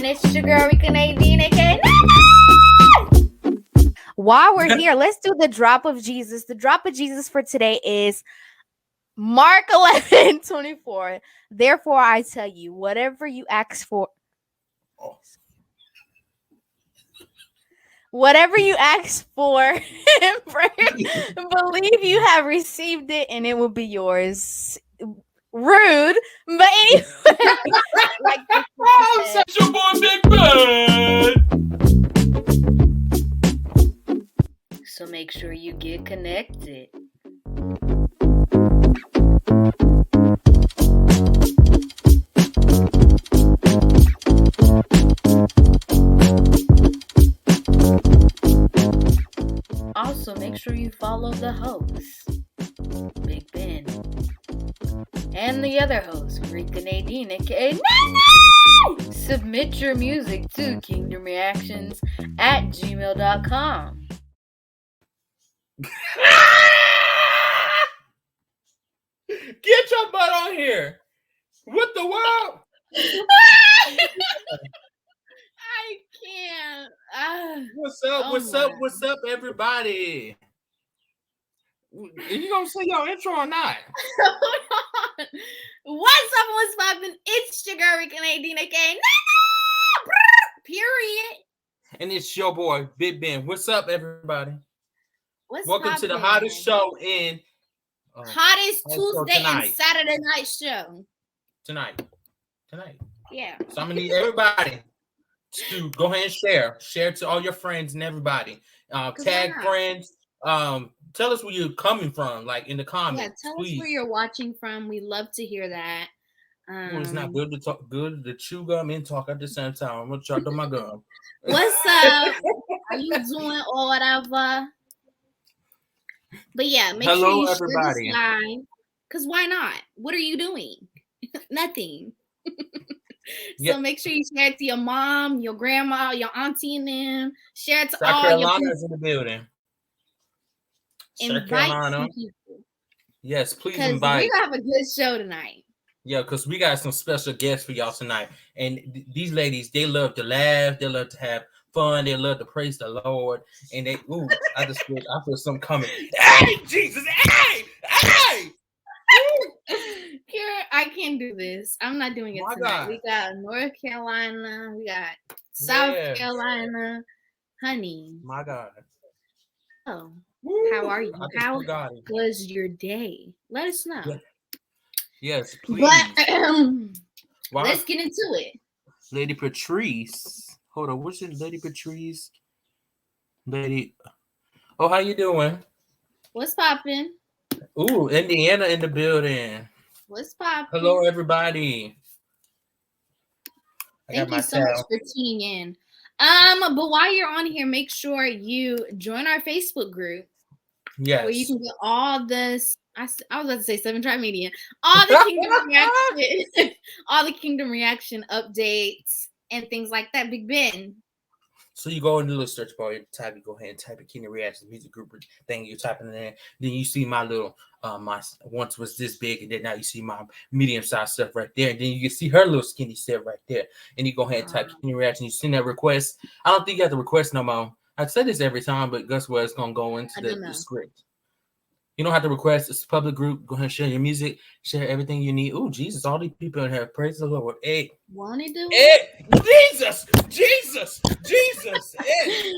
And it's your girl, Rica Nadine, aka Nae Nae! While we're here, let's do the drop of Jesus. The drop of Jesus for today is Mark 11:24. Therefore, I tell you, whatever you ask for, in prayer, believe you have received it and it will be yours. Rude, but anyway, like I'm such your boy, Big Bad. So make sure you get connected. Also, make sure you follow the host, Big Ben, and the other host, Rica Nadine, aka Nae Nae! Submit your music to kingdomreactions@gmail.com. Get your butt on here. What the world? I can't. What's up, everybody? You gonna say your intro or not? What's up? What's poppin'? It's your girl, Rica Nadine, aka Nae Nae! Period. And it's your boy, Big Ben. What's up, everybody? Welcome to the poppin'? hottest show in hottest Tuesday and Saturday night show. Tonight. Yeah. So I'm gonna need everybody to go ahead and share to all your friends and everybody. Tag friends. Tell us where you're coming from, like in the comments. Yeah, tell us where you're watching from. We love to hear that. It's not good to talk, good to chew gum and talk at the same time. I'm gonna chug on my gum. What's up? Are you doing or whatever? But yeah, make sure you share this live. Cause why not? What are you doing? Nothing. So make sure you share it to your mom, your grandma, your auntie, and them. Share it to South all Carolina your is in the building. Invite some people. Yes, please invite. We're gonna have a good show tonight. Yeah, because we got some special guests for y'all tonight. And these ladies, they love to laugh, they love to have fun, they love to praise the Lord. And I feel something coming. Hey, Jesus, hey! Here, I can't do this. I'm not doing it tonight. God. We got North Carolina, we got South Carolina, honey. My God. Oh, how are you? How was your day? Let us know. Yeah. Yes, please. But let's get into it. Lady Patrice. Hold on, what's it? Lady Patrice? Oh, how you doing? What's poppin'? Ooh, Indiana in the building. What's poppin'? Hello, everybody. Thank you so much for tuning in. But while you're on here, make sure you join our Facebook group. Yes. Where you can get all this. I was about to say 7 Try Media. All the Kingdom Reaction, all the Kingdom Reaction updates and things like that. Big Ben. So you go in the little search bar, you go ahead and type in Kingdom Reaction music group thing. You're typing in there. Then you see my little my once was this big, and then now you see my medium sized stuff right there. And then you can see her little skinny stuff right there. And you go ahead and type Kingdom Reaction. You send that request. I don't think you have to request no more. I say this every time, but guess what? It's gonna go into the script. You don't have to request. It's a public group. Go ahead and share your music, share everything you need. Oh, Jesus, all these people in here. Praise the Lord. Hey. Won't he do it? Jesus. Hey.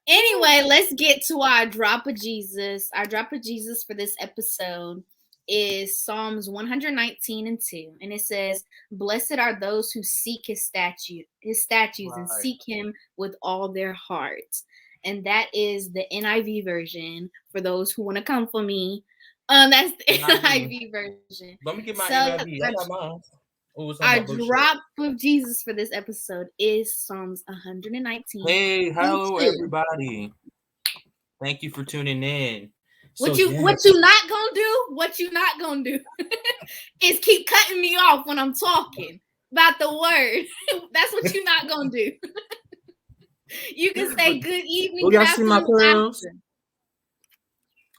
Anyway, let's get to our drop of Jesus. Our drop of Jesus for this episode is Psalms 119:2. And it says, "Blessed are those who seek his statutes and seek him with all their hearts." And that is the NIV version for those who want to come for me. That's the NIV version. Let me get my NIV. I got mine. Our drop of Jesus for this episode is Psalms 119. Hey, hello everybody. Thank you for tuning in. What you not gonna do is keep cutting me off when I'm talking about the word. That's what you're not gonna do. You can say good evening. Y'all see my pearls?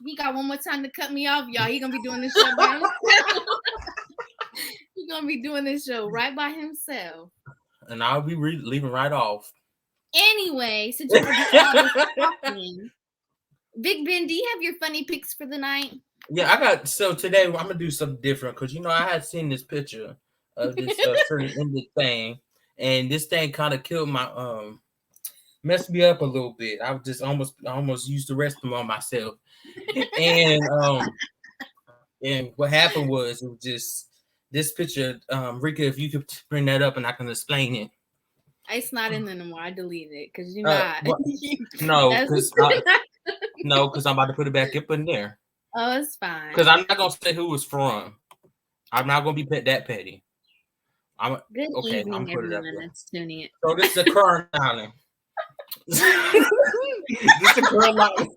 He got one more time to cut me off, y'all. He gonna be doing this show by himself. He gonna be doing this show right by himself. and I'll be leaving right off. Anyway, since you do all this talking, Big Ben, do you have your funny pics for the night? Yeah, I got. So today I'm gonna do something different because I had seen this picture of this certain ended thing, and this thing kind of killed my messed me up a little bit. I was just almost used the restroom on myself, and what happened was it was just this picture. Rika, if you could bring that up and I can explain it. It's not in there no more. I deleted it because you're not. No, because I'm about to put it back up in there. Oh, it's fine. Because I'm not gonna say who it's from. I'm not gonna be that petty. Good evening, everyone that's tuning in. So this is a current island. This is a current island.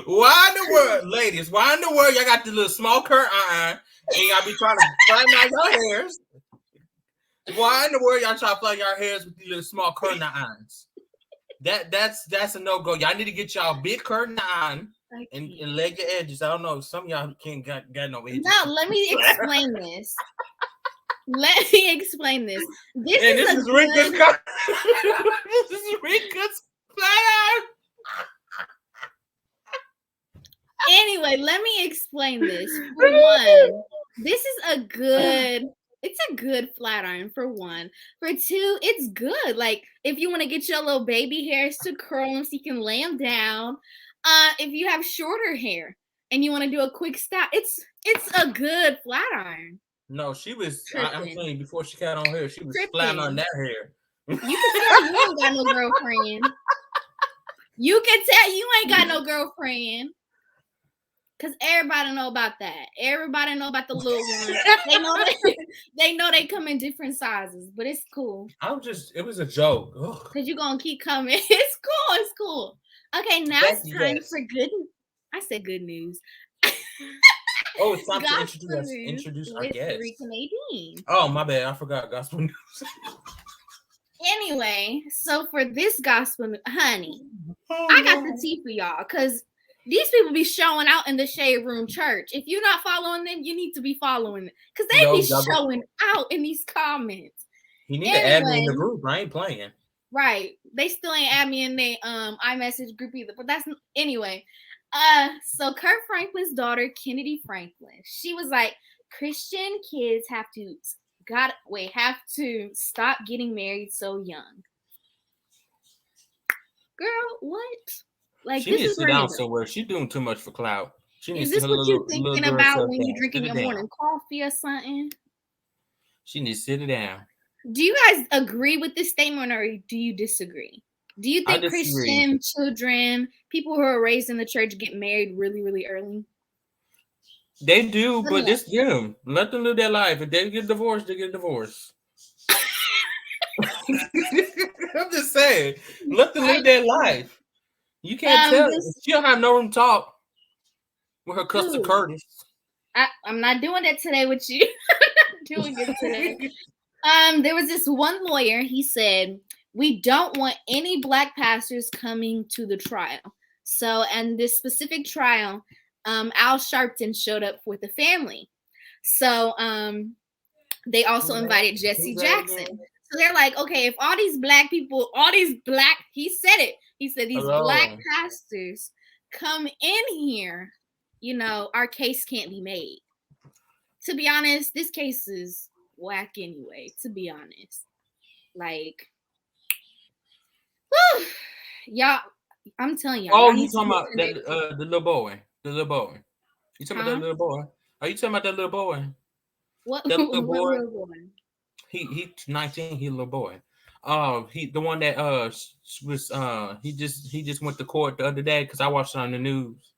Why in the world, ladies? Why in the world y'all got the little small current iron and y'all be trying to flatten out your hairs? Why in the world y'all try to flatten your hairs with these little small current irons? That's a no go. Y'all need to get y'all big curtain iron and leg your edges. I don't know. Some of y'all can't got no edges. No, let me explain this. Let me explain this. This is Rica's this is Rica's flat. Anyway, let me explain this. For one, this is it's a good flat iron for one. For two, it's good. Like if you want to get your little baby hairs to curl them so you can lay them down. If you have shorter hair and you want to do a quick style, it's a good flat iron. No, she was. I'm telling you, before she got on hair, she was flat on that hair. You can tell you ain't got no girlfriend. You can tell you ain't got no girlfriend. Cause everybody know about that. Everybody know about the little ones. They know they come in different sizes, but it's cool. It was a joke. Ugh. Cause you're gonna keep coming. It's cool. It's cool. Okay, now it's time for good. I said good news. Oh, it's time to introduce our guest. Rica Nadine. Oh, my bad. I forgot gospel news. Anyway, so for this gospel, honey, I got the tea for y'all because these people be showing out in the Shade Room Church. If you're not following them, you need to be following them because they be showing out in these comments. You need to add me in the group. I ain't playing. Right. They still ain't add me in their iMessage group either. But that's anyway. So Kirk Franklin's daughter, Kennedy Franklin, she was like, Christian kids have to stop getting married so young. Girl, what? Like she needs to sit down somewhere. She's doing too much for clout. Is this what you're thinking about when you're drinking your morning coffee or something? She needs to sit it down. Do you guys agree with this statement or do you disagree? Do you think Christian children, people who are raised in the church, get married really, really early? They do, but it's them. Let them live their life. If they get divorced, they get divorced. I'm just saying. Let them live their life. You can't tell. She don't have no room to talk with her cousin Curtis. I'm not doing that today with you. I'm not doing it today. There was this one lawyer. He said, we don't want any black pastors coming to the trial. So, and this specific trial, Al Sharpton showed up with the family. So, they also invited Jesse Jackson. So they're like, okay, if all these black people, he said it. He said these black pastors come in here, our case can't be made. To be honest, this case is whack anyway, to be honest. Like, y'all, I'm telling y'all. Oh, you talking about the little boy? The little boy. You talking about that little boy? Are you talking about that little boy? What little boy? He 19. He a little boy. He the one that was he just went to court the other day because I watched it on the news.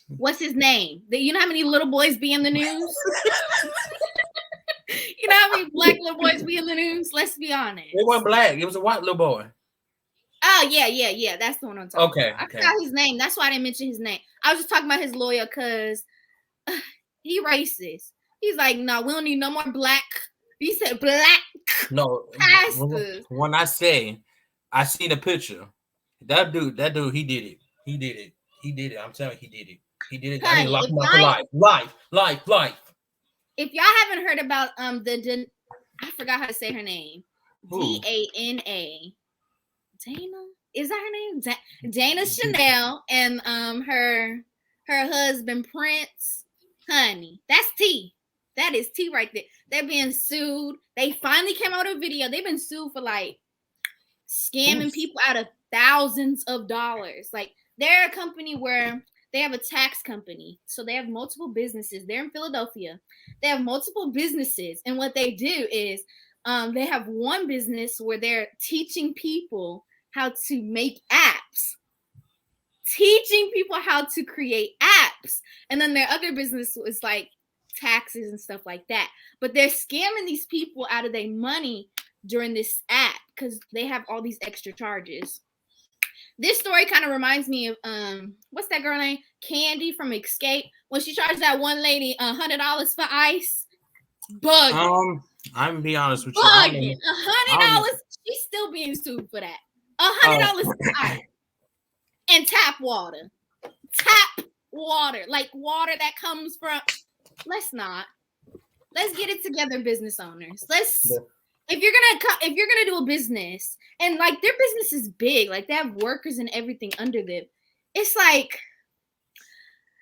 What's his name? You know how many little boys be in the news? You know how many black little boys be in the news? Let's be honest. It wasn't black. It was a white little boy. Oh, yeah. That's the one I'm talking about. I forgot his name. That's why I didn't mention his name. I was just talking about his lawyer because he racist. He's like, no, we don't need no more black. He said black. No. Pastors. When I say, I seen a picture. That dude, he did it. He did it. I'm telling you, he did it. He did it. I need to lock him up for life. Life. If y'all haven't heard about the I forgot how to say her name. Who? Dana. Dana? Is that her name? Dana Chanel and her husband Prince. Honey, that's T. That is T right there. They're being sued. They finally came out with a video. They've been sued for like scamming people out of thousands of dollars. Like they're a company where they have a tax company. So they have multiple businesses. They're in Philadelphia. They have multiple businesses. And what they do is they have one business where they're teaching people how to make apps. Teaching people how to create apps. And then their other business is like taxes and stuff like that. But they're scamming these people out of their money during this app because they have all these extra charges. This story kind of reminds me of what's that girl name? Candy from Escape, when she charged that one lady $100 for ice. Bugging. I'm gonna be honest with you. Bugging. $100. She's still being sued for that. $100 for ice and tap water. Tap water, like water that comes from. Let's get it together, business owners. If you're gonna do a business and like their business is big, like they have workers and everything under them, it's like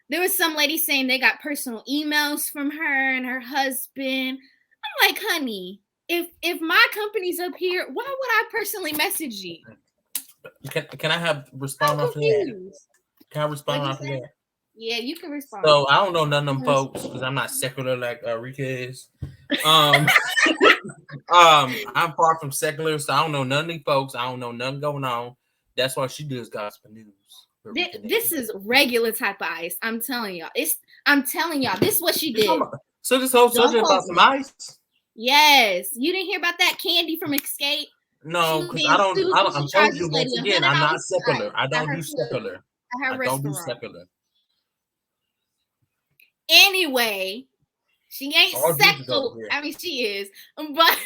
there was some lady saying they got personal emails from her and her husband. I'm like, honey, if my company's up here, why would I personally message you? Can I respond off of that? Can I respond off of that? Yeah, you can respond. So I don't know none of them folks because I'm not secular like Rica is. I'm far from secular, so I don't know none of these folks. I don't know nothing going on. That's why she does gospel news. This is regular type of ice. I'm telling y'all. This is what she did. So this whole subject about some ice? Yes. You didn't hear about that Candy from Escape? No, because I don't. I'm telling you once again, I'm not secular. I don't do secular. I don't do secular. Anyway, she ain't secular. I mean, she is. But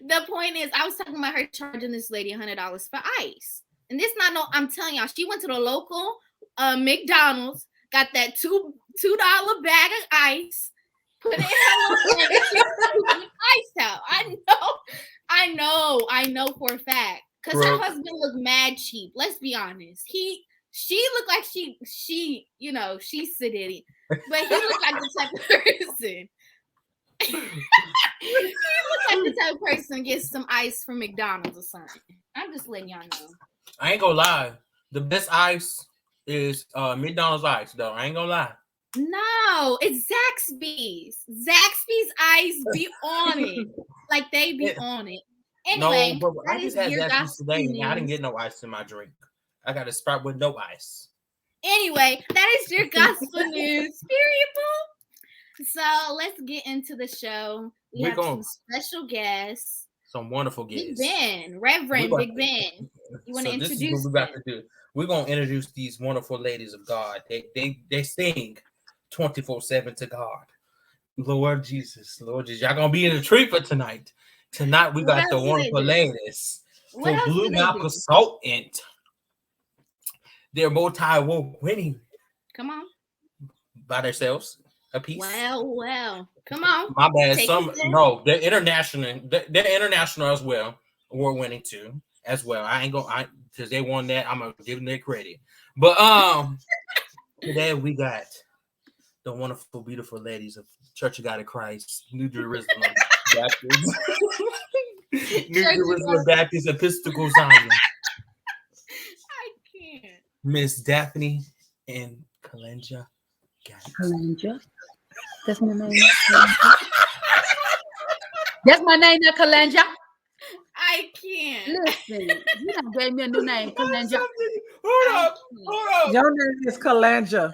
the point is, I was talking about her charging this lady $100 for ice. And this I'm telling y'all, she went to the local McDonald's, got that $2 bag of ice, put it in her little thing, ice out. I know for a fact. Because her husband looked mad cheap. Let's be honest. She looked like she's sedity. But he looked like the type of person. He looked like the type of person gets some ice from McDonald's or something. I'm just letting y'all know. I ain't gonna lie. The best ice is McDonald's ice, though. I ain't gonna lie. No, it's Zaxby's. Zaxby's ice be on it. Like they be on it. Anyway, no, but I just had Zaxby's today and I didn't get no ice in my drink. I got a Sprite with no ice. Anyway, that is your gospel news. Period. So let's get into the show. We have some special guests. Some wonderful guests. Big Ben, Reverend Big Ben. You want to introduce? This is what we're about to do. We're gonna introduce these wonderful ladies of God. They sing 24/7 to God. Lord Jesus. Y'all gonna be in the treat for tonight. Tonight we got the wonderful ladies for Blue Mouth Consultant. They're multi-winning. Come on. By themselves. A piece. Well. Come on. My bad. They're international. They're international as well. Award winning too, as well. I ain't gonna because they won that. I'm gonna give them their credit. But today we got the wonderful, beautiful ladies of Church of God in Christ, New Jerusalem Baptist. New Jerusalem Baptist Episcopal Zion. I can't. Miss Daphne and Kalenja. Kalenja. That's my name. That's my name, not Kalenja. I can't. Listen, you done gave me a new name, Kalenja. Hold up. Your name is Kalenja.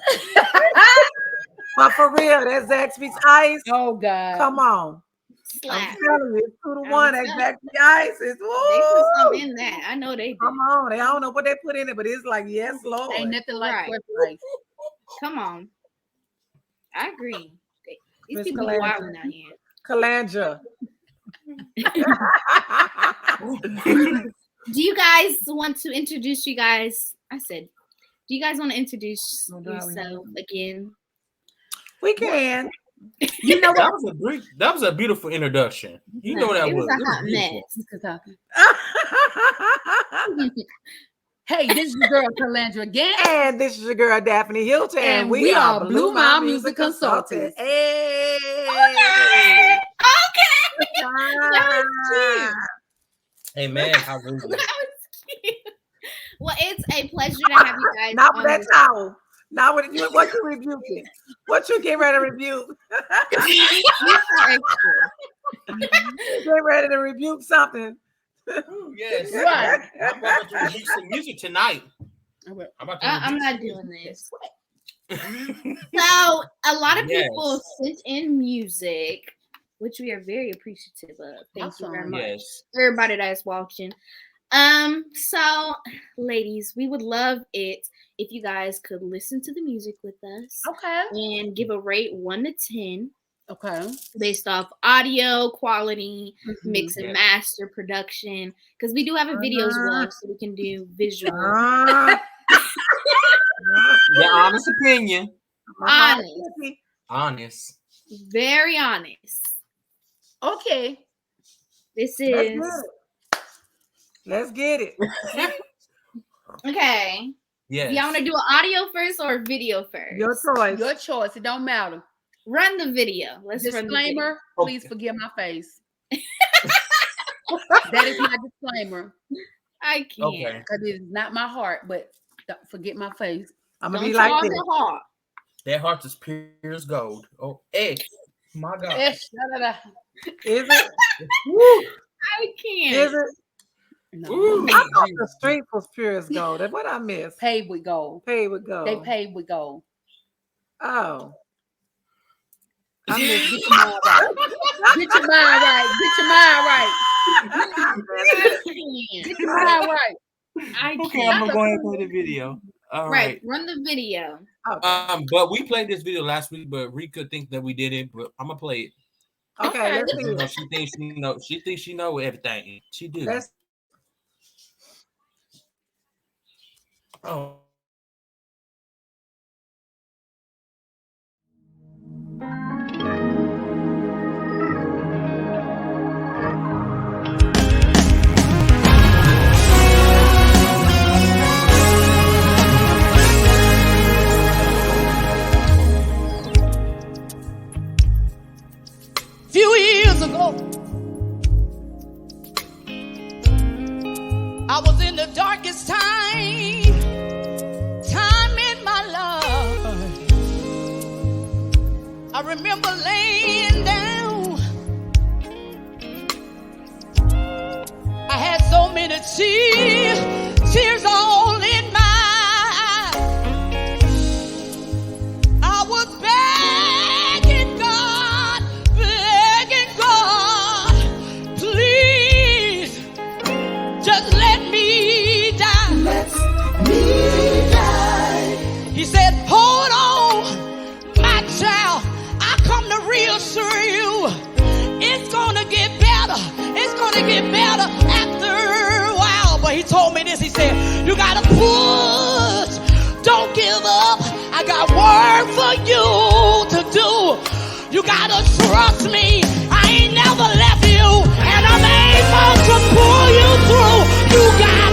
But for real, that's Zaxby's ice. Oh God. Come on. Slap. I'm telling you, it's 2-1. That's Zaxby's ice. It's They put something in that. I know they do. Come on. I don't know what they put in it, but it's like, yes, Lord. Ain't nothing like right. Come on. I agree. These Miss people are wild out here. Kalenja. Do you guys want to introduce you guys? I said, do you guys want to introduce yourself again? We can. You know what? That was a beautiful introduction. You know that It was was. a hot mess. Hey, this is your girl Calandra again. And this is your girl Daphne Hilton. And we are Blue Mile Music Consultants. Hey. Okay. That was cute. Hey man, how rude. That was cute. Well, it's a pleasure to have you guys. Not with that towel. Not with you. What you rebuking? What you getting ready to rebuke? Get ready to rebuke something. Yes. Right. I'm about to rebuke some music tonight. I'm not doing this. So a lot of people sent in music, which we are very appreciative of. Thank you very much. Yes. Everybody that's watching. So ladies, we would love it if you guys could listen to the music with us. Okay. And give a rate 1 to 10. Okay. Based off audio quality, mix and master production. Because we do have a video as well, so we can do visual. Your honest opinion. Honest. Very honest. Okay. This is Let's get it. okay. Yes. Y'all want to do an audio first or video first? Your choice. Your choice. It don't matter. Run the video. Let's Disclaimer, run the video. please forgive my face. That is my disclaimer. I can't. Okay. Because it is not my heart, but don't forget my face. I'm gonna Don't be like fall this. the heart. That heart is pure as gold. Oh, hey, my God. Is it? I can't. Is it? No. Ooh. I thought the street was pure as gold. That's what I missed. Paid with gold. Paid with gold. They paid with gold. Oh. I'm just get your mind right. Get your mind right. Get your mind right. Get your mind right. I Okay, can't. I'm gonna go ahead and play the video. All Right. Run the video. Okay. But we played this video last week, but Rica thinks that we did it, but I'm gonna play it. Okay, let's see You know, it. she thinks she know everything. She do. Let's Oh. Few years ago, I was in the darkest time in my life. I remember laying down. I had so many tears all in my eyes. I was begging God, please just let me die. Let me die. He said, hold on, my child. I come to reassure you. It's gonna get better. It's gonna get better after a while. But he told me this. He said, you gotta push. Don't give up. I got work for you to do. You gotta trust me. I ain't never left you, and I'm able to pull you through. You got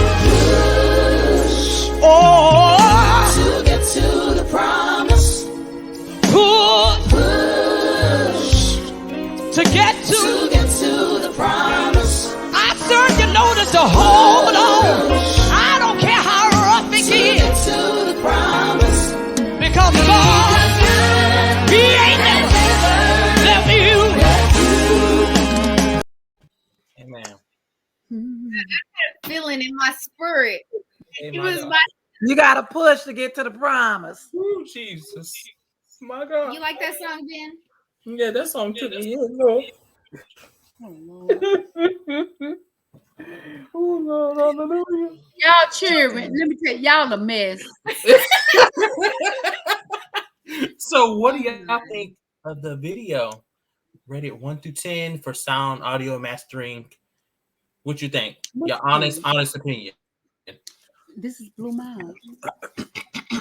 to get to the promise. Push to get to the promise. I serve you notice to hold on. I don't care how rough it gets. To the promise. Because God, He ain't never left you. Amen. Feeling in my spirit. Hey, It my was God. my. you gotta push to get to the promise. Ooh, Jesus. My God. You like that song, Ben? Yeah, that song took me in, no. Oh, Lord. Oh, Lord, hallelujah. Y'all cheering. Let me tell y'all a mess. So, what do y'all think of the video? Rated 1 through 10 for sound, audio, mastering. What you think? What Your you honest think? opinion. This is Blue Mile.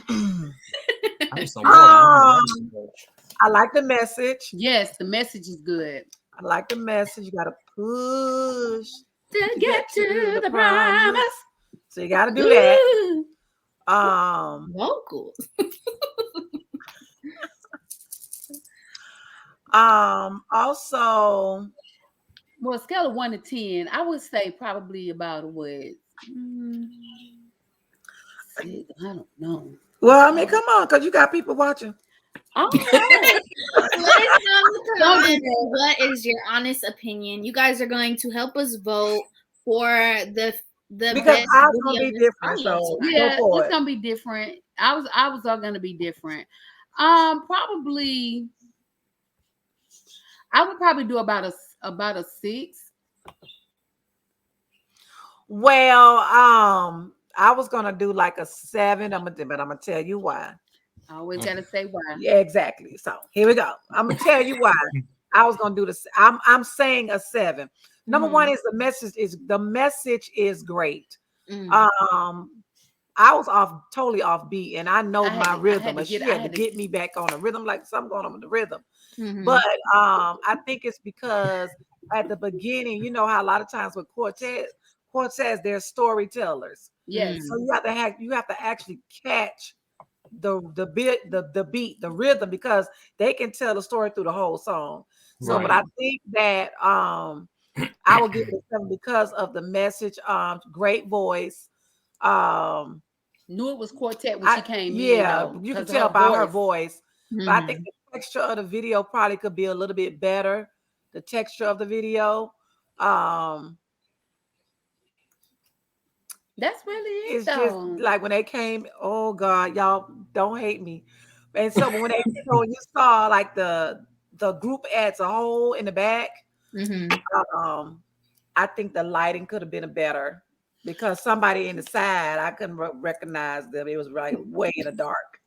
I need some water. I like the message. Yes, the message is good. I like the message. You got to push To get to the promise. So you got to do that. Vocals. Also, well, scale of 1 to 10, I would say probably about what? I don't know. Well, I mean, come on, because you got people watching. Oh, Let us know in the comments what is your honest opinion. You guys are going to help us vote for the because best I was video gonna be this different. audio So tonight. yeah, go for it's it. gonna be different. I was all gonna be different. Probably I would probably do about a 6. Well, I was gonna do like a 7. but I'm gonna tell you why. I always gotta say why. Yeah, exactly. So here we go. I'm gonna tell you why. I was gonna do this. I'm saying a 7. Number one is the message is great. I was totally off beat, and I know my rhythm, but she had to get me back on the rhythm, like something going on with the rhythm. But I think it's because at the beginning, you know how a lot of times with quartets, they're storytellers. Yes. So you have to actually catch the beat, the rhythm, because they can tell the story through the whole song. So, but I think that I will give it a 7 because of the message. Great voice. Knew it was quartet when she came in. Yeah, though, you can tell by her voice. But I think the texture of the video probably could be a little bit better. The texture of the video. That's really it. It's just like when they came. Oh God, y'all don't hate me. And so when you saw like the group as a whole in the back, I think the lighting could have been better, because somebody in the side, I couldn't recognize them. It was right way in the dark.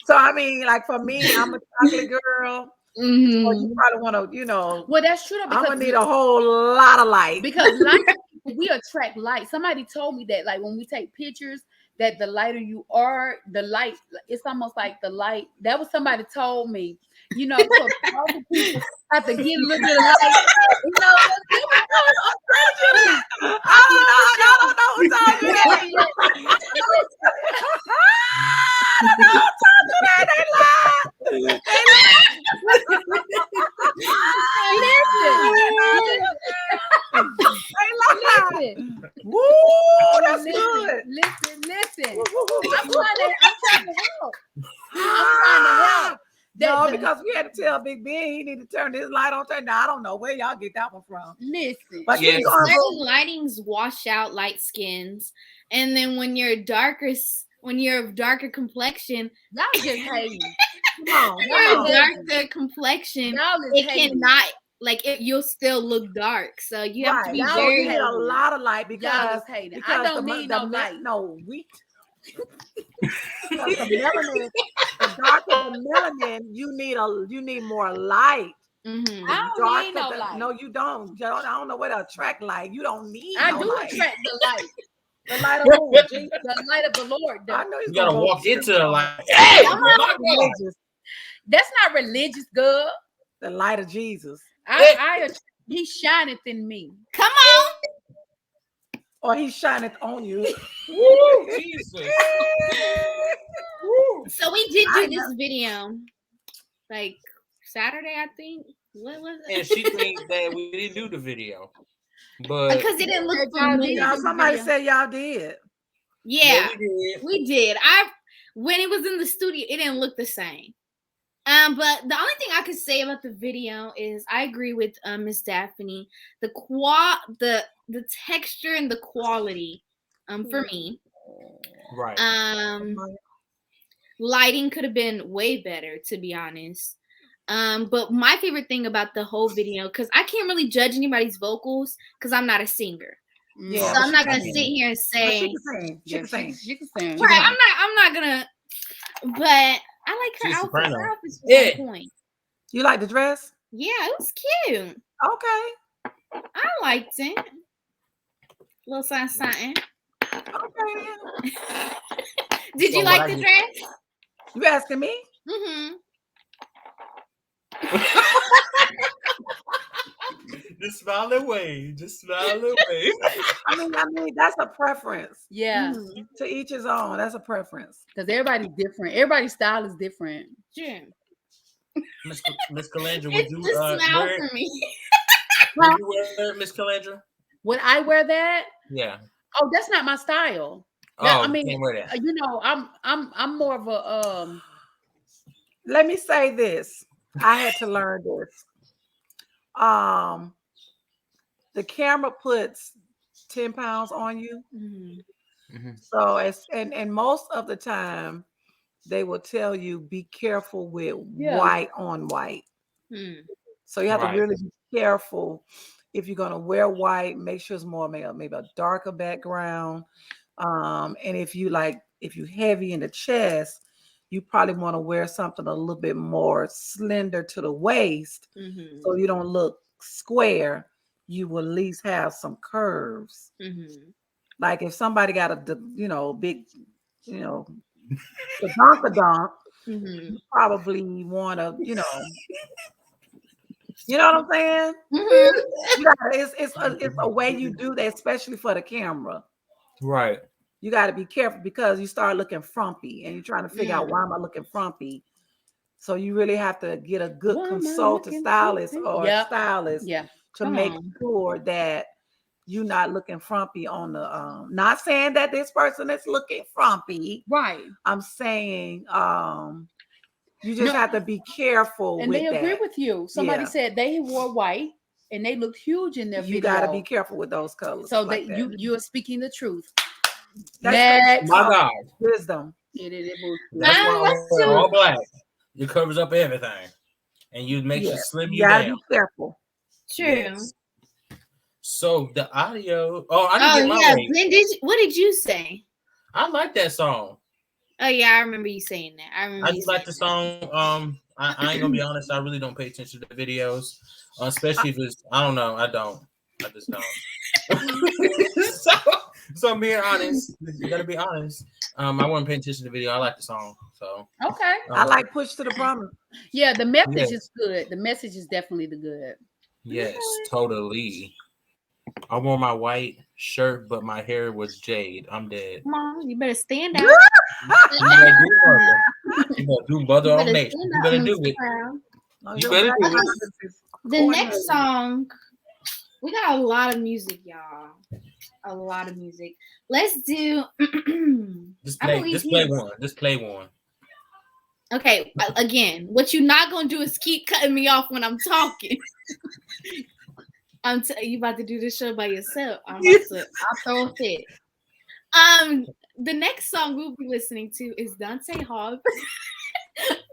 So I mean, like for me, I'm a chocolate girl. So you probably want to, Well, that's true. I'm gonna need a whole lot of light, because light, we attract light. Somebody told me that, like when we take pictures, that the lighter you are, the light, it's almost like the light. That was somebody told me. So all the people have to get a little bit of light. I don't know who told you that. Woo, that's good. Listen. I'm trying to help. No, because we had to tell Big Ben he need to turn this light on. Now I don't know where y'all get that one from. Listen, but certain lightings wash out light skins, and then when you're darker complexion, y'all just hating. Darker complexion, it cannot. Like you'll still look dark, so you have to be very. You need a lot of light because I don't need no light. No, wheat. Because the darker the melanin, you need more light. I don't need no light. No, you don't. I don't know where to attract light. You don't need. I do attract the light. The light of who? The light of the Lord. I know you gotta walk into the light. Hey, that's not religious, girl. The light of Jesus. He shineth in me. Come on. Or he shineth on you. Woo, Jesus. So we did do this video like Saturday, I think. What was it? And she thinks that we didn't do the video. But because it didn't look familiar. Somebody said y'all did. Yeah, we did. When it was in the studio, it didn't look the same. But the only thing I could say about the video is I agree with Miss Daphne. The texture and the quality, for me. Right. Lighting could have been way better, to be honest. But my favorite thing about the whole video, because I can't really judge anybody's vocals because I'm not a singer. Yeah, so I'm not gonna sit here and say she can sing. Right, I'm not gonna. But I like her outfit. Her outfit's on point. You like the dress? Yeah, it was cute. Okay. I liked it. Little something. Okay. Did you like the dress? You asking me? Mm-hmm. Just smile away. Just smile away. I mean, that's a preference. Yeah, To each his own. That's a preference. because everybody's different. Everybody's style is different. Sure. Miss Calandra, would It's you the smile wear for me. would you wear it, Miss Calandra? Would I wear that? Yeah. Oh, that's not my style. Oh, I mean, can't wear that. you know, I'm more of a Let me say this. I had to learn this. The camera puts 10 pounds on you. So and most of the time they will tell you be careful with white on white. So you have to really be careful if you're going to wear white. Make sure it's more maybe a darker background. And if you heavy in the chest, you probably want to wear something a little bit more slender to the waist, so you don't look square. You will at least have some curves. Like if somebody got a big, donk, you probably want to, you know what I'm saying? It's a way you do that, especially for the camera. Right. You got to be careful because you start looking frumpy and you're trying to figure out why am I looking frumpy. So you really have to get a good consultant stylist or stylist to make sure that you're not looking frumpy on the not saying that this person is looking frumpy. Right. I'm saying you just have to be careful and with they agree with you. Somebody said they wore white and they looked huge in their video. You got to be careful with those colors. So you are speaking the truth. That's my God. Wisdom. That's why I wear all black. It covers up everything. And you make you slim you down. Be careful. True. Yes. So the audio. Oh, I didn't get my Ben, what did you say? I like that song. Oh yeah, I remember you saying that. I just like the song. I ain't gonna be honest. I really don't pay attention to the videos, especially if it's. I don't know. I just don't. so I'm being honest. You gotta be honest. I wasn't paying attention to the video. I like the song. So okay. I like Push to the Promise. Yeah, the message is good. The message is definitely the good. Yes, totally. I wore my white shirt, but my hair was jade. I'm dead. Come on, you better stand out. You better do mother on nation. You better do it. You better do it. The next song, we got a lot of music, y'all. A lot of music. Let's do. Just play one. Okay, again, what you're not gonna do is keep cutting me off when I'm talking. You about to do this show by yourself. I'll throw a fit. The next song we'll be listening to is Dante Hogg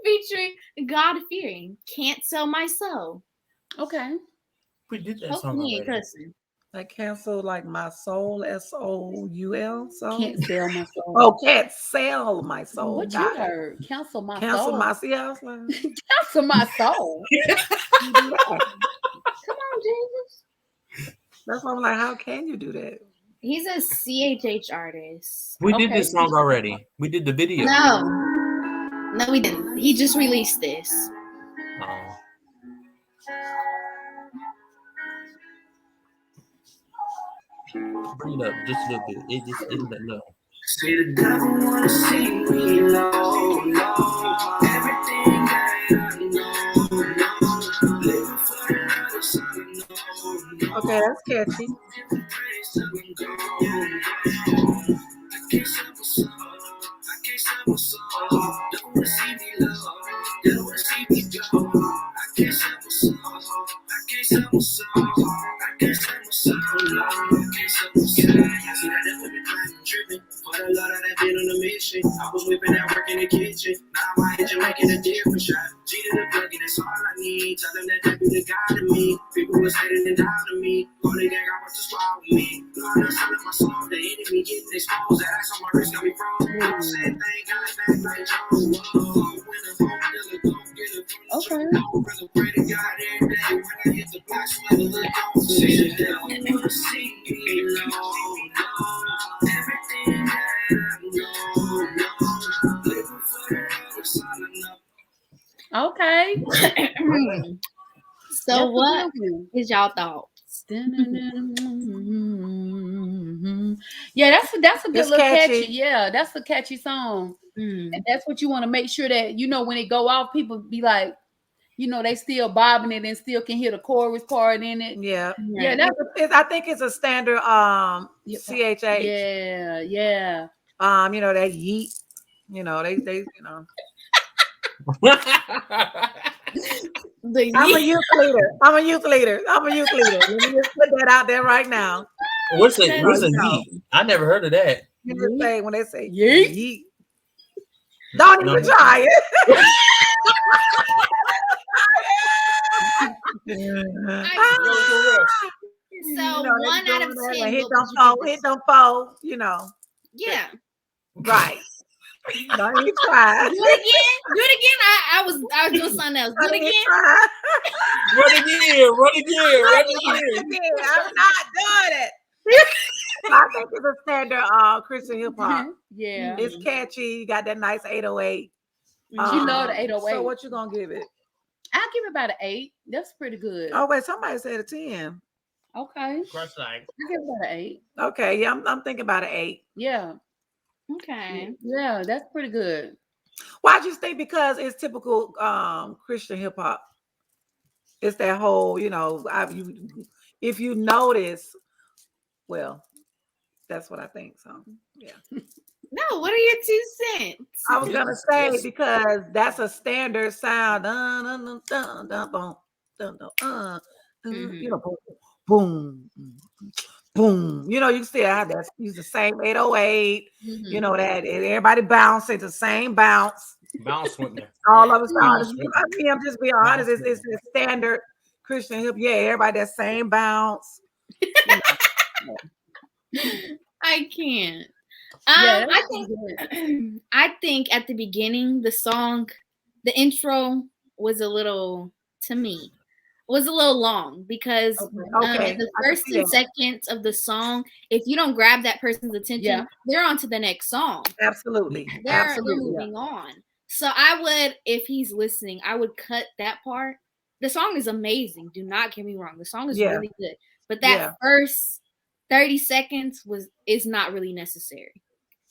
featuring God Fearing. Can't Sell My Soul. Okay. We did that song already. I cancel like my soul, SOUL. So can't sell my soul. Oh, can't sell my soul. What you heard? Cancel my soul. Cancel my Cancel my soul. Come on, Jesus. That's why I'm like, how can you do that? He's a CHH artist. We did this song already. We did the video. No, we didn't. He just released this. Oh. Bring it up just a little bit. It isn't that low. Say the devil wanna see me low, low. Everything that I know, living for another side. Okay, that's catchy. I was whipping that work in the kitchen. Now my engine making a different shot. G to the plug, and that's all I need. Tell them that they be the God of me. People was hating and doubting me. Only gang got to squad with me. Lord, I'm selling my soul. The enemy getting exposed. That ass on my wrist got me frozen. I said, thank God, back like Jones. Okay. Pray to God every day when I hit the block. When the hood don't see the devil wanna see me low, low. Everything that I know. Okay. So what is y'all thoughts? Yeah, that's a good It's little catchy. catchy. Yeah, that's a catchy song. Mm. And that's what you want to make sure that when it go off, people be like, they still bobbing it and still can hear the chorus part in it. Yeah. Yeah, that's I think it's a standard CHH. yeah. That yeet. They I'm a youth leader. I'm a youth leader. Let me just put that out there right now. What's a yeet? I never heard of that. You just say when they say yeet. yeet. Don't even try it. So 1 out of 10. Hit them fold, Yeah. Right. Don't even try. Do it again. I was doing something else. Do it again. Run again. I'm not doing it. I think it's a standard Christian hip hop. Yeah. It's catchy. You got that nice 808. You know the 808. So what you gonna give it? I'll give it about an 8. That's pretty good. Oh wait, somebody said a 10. Okay. Crush like. I give it about an 8. Okay, yeah, I'm thinking about an 8. Yeah. Okay. Yeah, that's pretty good. Why'd you think? Because it's typical Christian hip hop. It's that whole, if you notice, well, that's what I think. So yeah. No, what are your 2 cents? I was gonna say because that's a standard sound. Boom, boom. You see I had that use the same 808. That everybody bounce at the same bounce. Bounce with me. All of us. I'm just being honest. It's the standard Christian hip. Yeah, everybody that same bounce. I can't. Yeah, I think at the beginning, the song, the intro was a little, to me, was a little long because the first 2 seconds of the song, if you don't grab that person's attention, they're on to the next song. Absolutely. They're moving on. So I would, if he's listening, I would cut that part. The song is amazing. Do not get me wrong. The song is really good. But that first 30 seconds is not really necessary.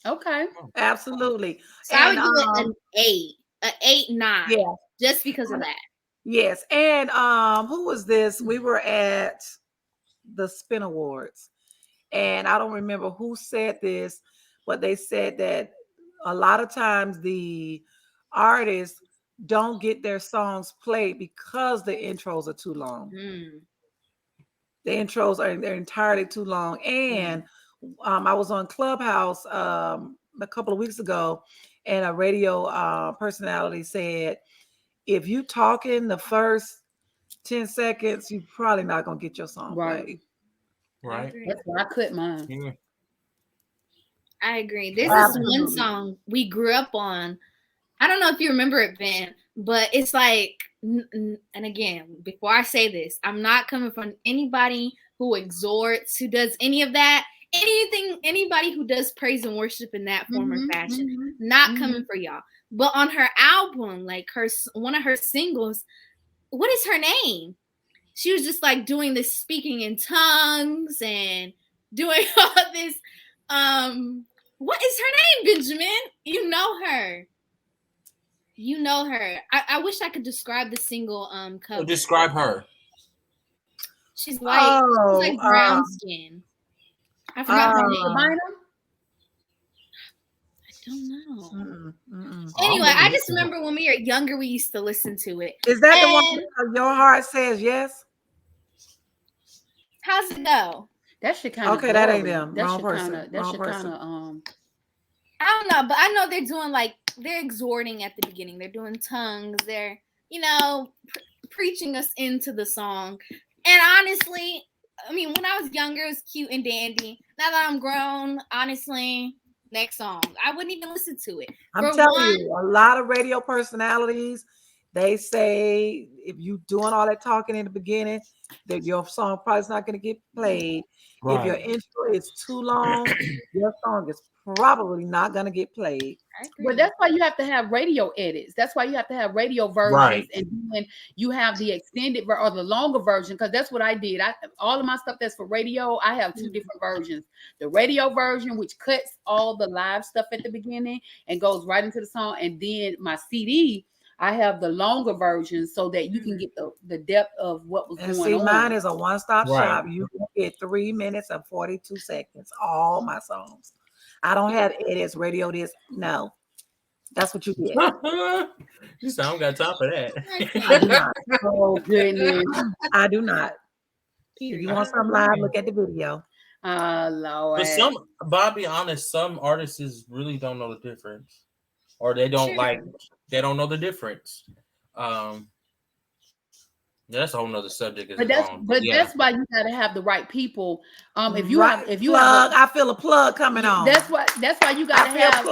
Okay. Absolutely. So I would give it an 8. An 8, 9. Yeah. Just because of that. Yes. And who was this? We were at the Spin Awards. And I don't remember who said this, but they said that a lot of times the artists don't get their songs played because the intros are too long. The intros they're entirely too long. And I was on Clubhouse a couple of weeks ago, and a radio personality said, if you talking the first 10 seconds, you're probably not gonna get your song played. Right. That's why I cut mine. Yeah. I agree. This is one song we grew up on. I don't know if you remember it, Ben, but it's like, and again, before I say this, I'm not coming from anybody who exhorts, who does any of that. Anybody who does praise and worship in that form or fashion, not coming for y'all. But on her album, like one of her singles, what is her name? She was just like doing this speaking in tongues and doing all this. What is her name, Benjamin? You know her. I wish I could describe the single cover. Describe her. She's white. She's like brown skin. I forgot her name. Sabina? I don't know. Anyway, I just remember when we were younger, we used to listen to it. Is that the one Your Heart Says Yes? How's it go? That shit kind of okay. That ain't them. Wrong person. I don't know, but I know they're doing they're exhorting at the beginning. They're doing tongues. They're preaching us into the song. And honestly, I mean, when I was younger, it was cute and dandy. Now that I'm grown, honestly, next song, I wouldn't even listen to it. I'm telling you, a lot of radio personalities, they say if you doing all that talking in the beginning, that your song probably is not going to get played. Right. If your intro is too long, your song is probably not going to get played. But that's why you have to have radio edits. That's why you have to have radio versions, Right. and then you have the extended or the longer version. Because that's what I did. All of my stuff that's for radio, I have two different versions. The radio version, which cuts all the live stuff at the beginning and goes right into the song, and then my CD, I have the longer version so that you can get the depth of what was going on. Mine is a one-stop Right. shop. You can get 3 minutes and 42 seconds. All my songs. I don't have edits, radio this. No. That's what you get. You said I don't got time for that. I do not. Oh goodness. I do not. If you want something live, look at the video. Lord. But I'll be honest, some artists really don't know the difference. Or they don't they don't know the difference. That's a whole nother subject. That's why you gotta have the right people. If you right. if you plug, I feel a plug coming on. That's why you gotta have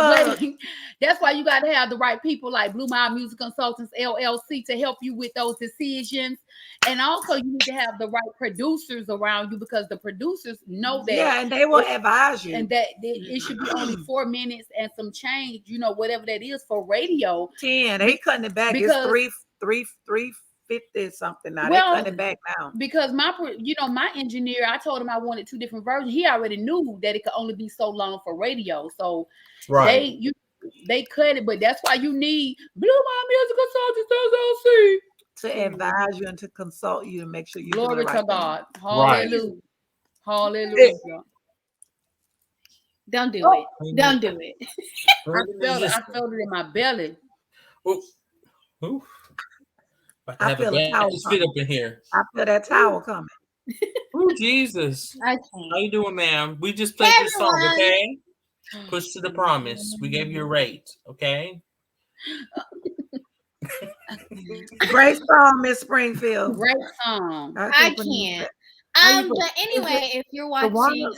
that's why you gotta have the right people like Blue Mile Music Consultants LLC to help you with those decisions. And also you need to have the right producers around you, because the producers know that. Yeah, and they will advise you. And that it should be only 4 minutes and some change, whatever that is for radio. 10. They cutting it back. Because, it's 350 something now. Well, they cutting it back now. Because my engineer, I told him I wanted 2 different versions. He already knew that it could only be so long for radio. So they cut it, but that's why you need Blue Mile Music Consultants LLC to advise you and to consult you to make sure you glory do the right to God. thing. Hallelujah. Hallelujah. Don't do it. Don't do it. I felt it in my belly. Ooh. I feel a towel spit up in here. I feel that towel coming. Oh, Jesus. Okay. How you doing, ma'am? We just played this song, okay? Push to the promise. We gave you a rate, okay? Great song, Miss Springfield. Great song. I can't. But anyway, if you're watching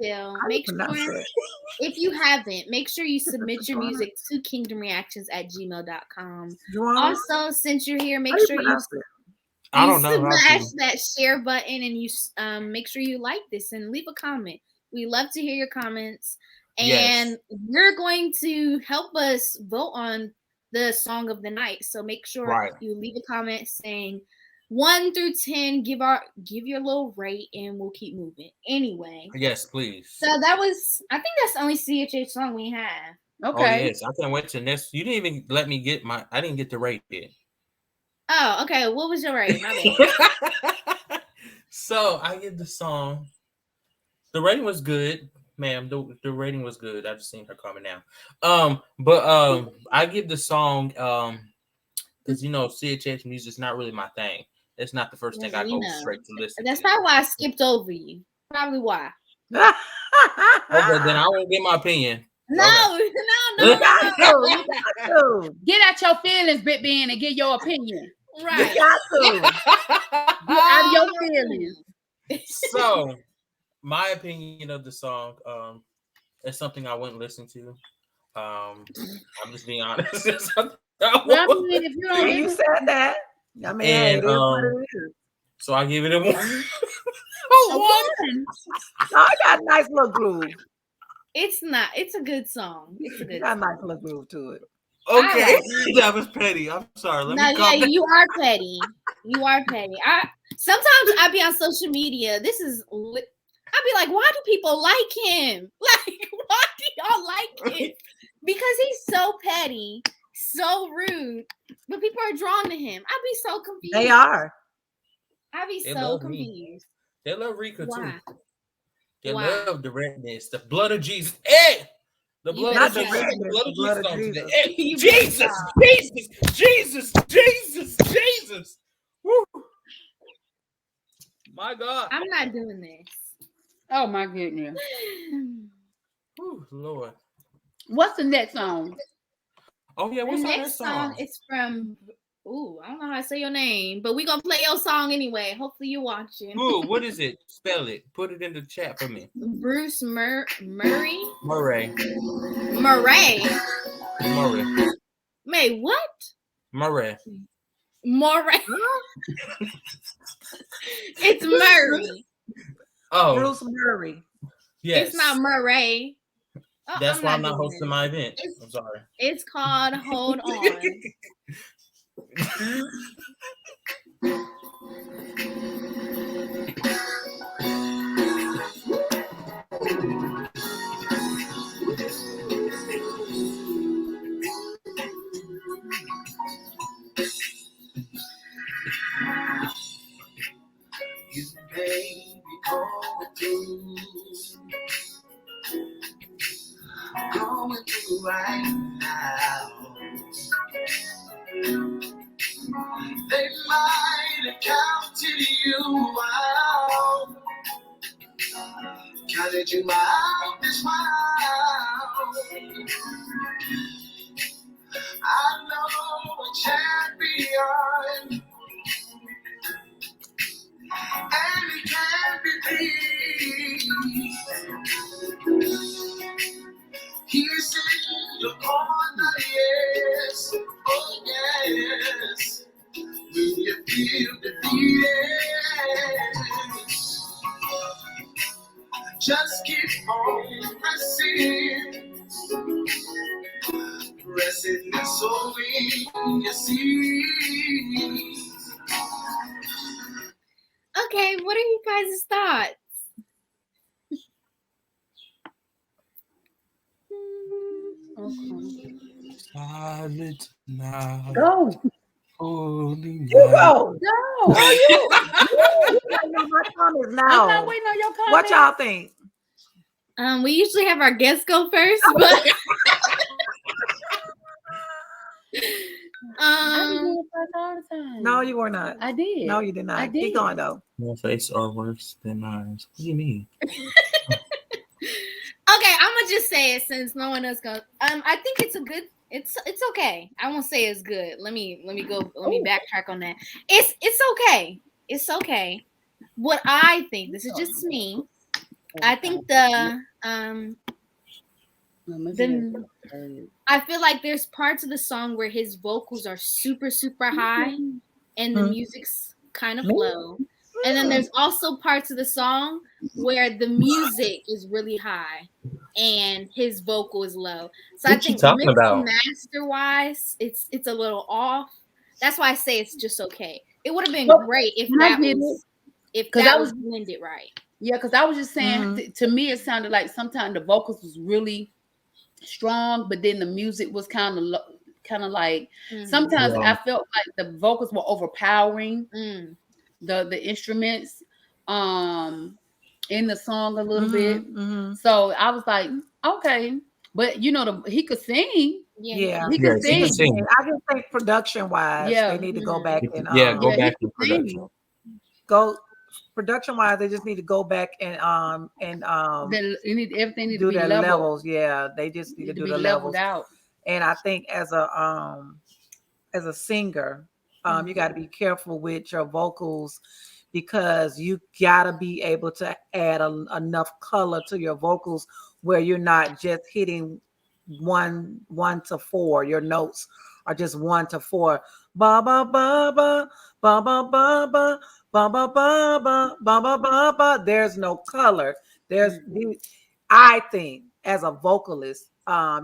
still, make sure, if you haven't, make sure you submit your music to kingdomreactions@gmail.com. Also, since you're here, make sure you smash that share button, and you make sure you like this and leave a comment. We love to hear your comments, and you're going to help us vote on the song of the night. So make sure you leave a comment saying 1 through 10, give your little rate, and we'll keep moving. Anyway. Yes, please. So I think that's the only CHH song we have. Okay. Oh, yes. I can't wait to next. You didn't even let me get I didn't get the rate yet. Oh, okay. What was your rate? So I give the song. The rating was good, ma'am. The rating was good. I've just seen her comment now. But I give the song because CHH music is not really my thing. It's not the first thing I go straight to listen. That's probably why I skipped over you. Probably why. Okay, then I won't get my opinion. No. Get out your feelings, Bit Ben, and get your opinion. Right. Get out of your feelings. So, my opinion of the song is something I wouldn't listen to. I'm just being honest. If you don't, you said that. I mean, it is what it is. So I give it a 1. I got a nice little groove. It's not. It's a good song. It's a good. Got a nice little groove to it. Okay, that was petty. I'm sorry. You are petty. You are petty. Sometimes I be on social media. I'd be like, why do people like him? Like, why do y'all like him? Because he's so petty, so rude, but people are drawn to him. I'd be so confused. They are. I'd be so confused. They love Rica too. They Why? love the redness, the blood of Jesus. Hey! The blood of Jesus. Hey, Jesus. Woo. My God. I'm not doing this. Oh my goodness. Woo, Lord. What's the next song? Oh yeah, what's the the next song? It's from I don't know how to say your name, but we're gonna play your song anyway. Hopefully you're watching. Ooh, what is it? Spell it. Put it in the chat for me. Bruce Murray. Murray. May what? Murray. It's Murray. Oh, Bruce Murray. yes. It's not Murray. Oh, That's why I'm not doing hosting it. my event. I'm sorry. It's called Hold On. You may be going through right now. They might have counted you out, counted you out this while. I know a champion, and he can't be beat. He's in the corner, yes, oh yes. When you feel defeated, just keep on pressing and sowing your seeds. Okay, what are you guys' thoughts? Silent night. Go. Holy You night. go. Go. Oh, you know my comments I'm now. not waiting on your comments. What y'all think? We usually have our guests go first, but I be doing first all the time. No, you were not. I did. No, you did not. I did. Keep going though. Your face are worse than mine. What do you mean? okay, I'm gonna just say it since no one else goes. I think it's a good. It's okay. I won't say it's good. Let me go. Let me backtrack on that. It's okay. It's okay. What I think, this is just me. I think I feel like there's parts of the song where his vocals are super, super high and the music's kind of low. And then there's also parts of the song where the music is really high and his vocal is low. So I think mix and master wise, it's a little off. That's why I say it's just okay. It would have been great if that was blended right. Yeah, because I was just saying, to me, it sounded like sometimes the vocals was really strong, but then the music was kind of like sometimes I felt like the vocals were overpowering the instruments in the song a little bit. So I was like, okay, but you know, he could sing. Yeah, he could sing. I just think production wise, they need to go back and go back to production. Production wise, they just need to go back and you need everything need do to be their leveled. levels. Yeah, they just need to do the levels out. And I think as a singer, you got to be careful with your vocals because you got to be able to add enough color to your vocals where you're not just hitting 1 to 4. Your notes are just 1 to 4. Ba ba ba ba ba ba ba ba ba ba ba ba ba ba ba ba. There's no color. I think as a vocalist,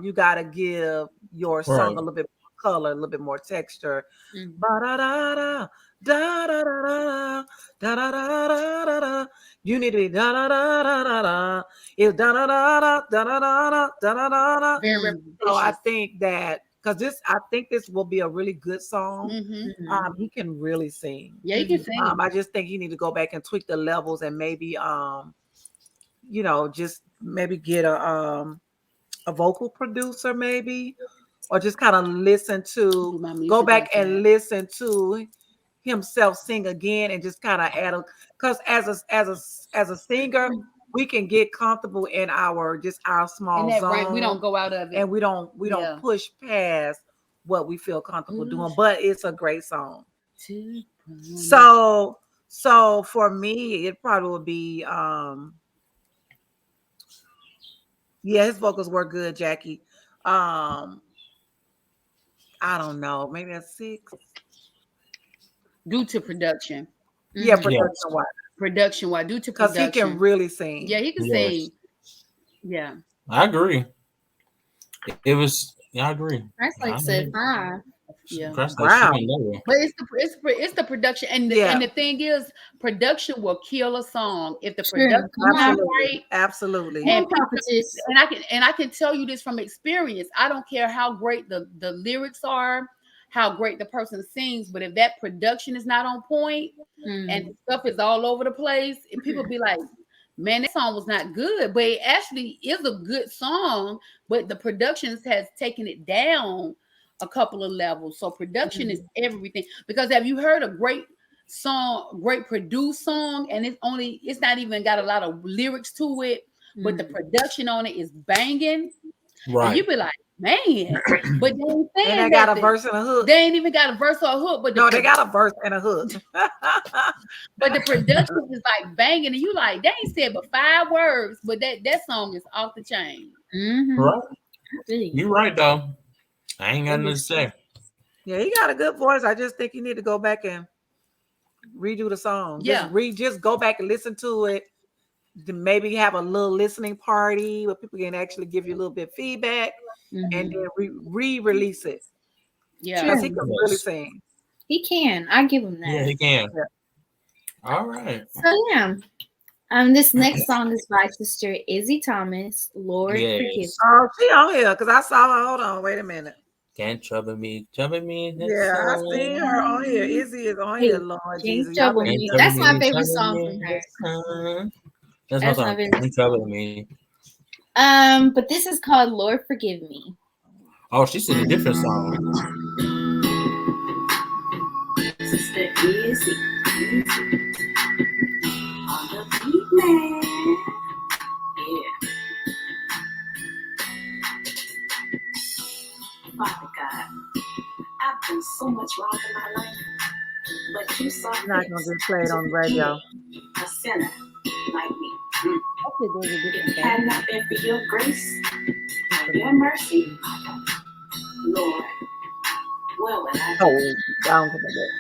you got to give your song a little bit more color, a little bit more texture. Ba da da da da da da da da da da. You need to be da da da da da da. It's da da da da da da da da da da. So I think that because I think this will be a really good song. He can really sing. Yeah, he can sing. I just think you need to go back and tweak the levels and maybe just maybe get a vocal producer maybe, or just kind of go back and listen to himself sing again and just kind of add because as a singer we can get comfortable in our small zone. Right, we don't go out of it, and we don't push past what we feel comfortable doing. But it's a great song. So for me, it probably would be his vocals were good, Jackie. I don't know, maybe a 6 due to production. Yeah, Mhm. production wise, Production wise, due to because he production. can really sing. Yeah, he can Yes. sing. Yeah. I agree. It was. Yeah, I agree. That's like said 5. Yeah. That's like Wow. she can know. But it's the production, and Yeah. the thing is, production will kill a song if the True. production Come is not on. right. Absolutely. Come on, And people, prophetess. and I can tell you this from experience. I don't care how great the lyrics are, how great the person sings, but if that production is not on point and Mm. stuff is all over the place, and people be like, man, that song was not good, but it actually is a good song, but the productions has taken it down a couple of levels. So production is everything. Because have you heard a great song, great produced song, and it's not even got a lot of lyrics to it, but the production on it is banging, and Right. you be like, man, but they ain't saying And they got a nothing. verse and a hook. They ain't even got a verse or a hook, but No, they got a verse and a hook. but the production is like banging, and you like, they ain't said but 5 words, but that song is off the chain. Mhm. Right. Really. You're right though. I ain't got nothing to say. Yeah, he got a good voice. I just think you need to go back and redo the song. Yeah. Just go back and listen to it. Maybe have a little listening party where people can actually give you a little bit of feedback, and then re-release it. Yeah. Because he True. can really sing. He can. I give him that. Yeah, he can. Yeah. All right. So yeah. This next song is by Sister Izzy Thomas. Lord Yes. forgive me. Oh, she on here because I saw her. Hold on, wait a minute. Can't trouble me. Trouble me. That's Yeah, I so seen her on here. Izzy is on here, Lord Can't Jesus. Y'all trouble better me. Can't That's trouble my me, favorite trouble song me, from her. That's my That's my song. favorite Can't trouble me. But this is called Lord Forgive Me. Oh, she said a different song. Sister Izzy. On the beat, man. Yeah. Father God, I've done so much wrong in my life, but you saw You're not fit gonna get played to on the radio. forgive a sinner like me. Okay, there's a If different it had not been for your grace and your mercy, Lord, where would I be? Oh, I don't think that.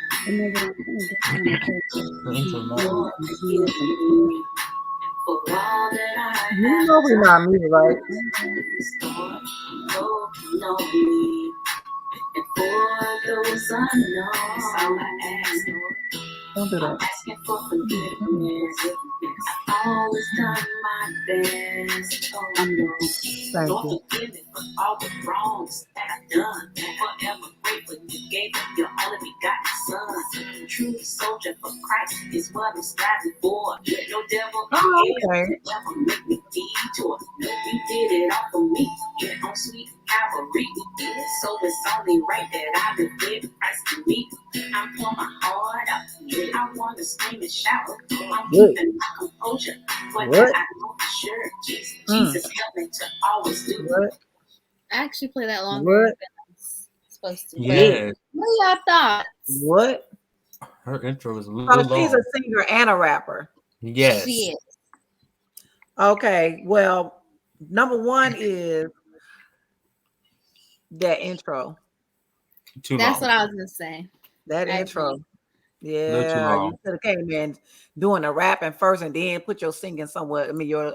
Lord, forgive me for all that I You have know we're not music, right? Lord, oh, know me. And for those unknown, that's all I ask, Lord. Don't do I'm that. asking for forgiveness. I've always done my best. Oh, Thank Lord, you. forgive me for all the wrongs that I've done. Forever grateful you gave me your only begotten son. True soldier for Christ is what I'm striving for. No devil Oh, okay. can ever make me detour. No, you did it all for me. Yeah, on sweet Calvary. Yeah, so it's only right that I would give Christ to me. I'm pouring my heart out. I want to scream and shout. I'm keeping my composure. But What? I know for sure Jesus help me to always do. What? I actually play that longer What? than I was supposed to. Yeah. What are y'all thoughts? What? Her intro is a So little she's long. a singer and a rapper. Yes. She is. Okay. Well, number one is that intro. Too That's long. what I was gonna say. That I intro. agree. Little too Yeah, you long. could have came in doing the rapping first and then put your singing somewhere. I mean, your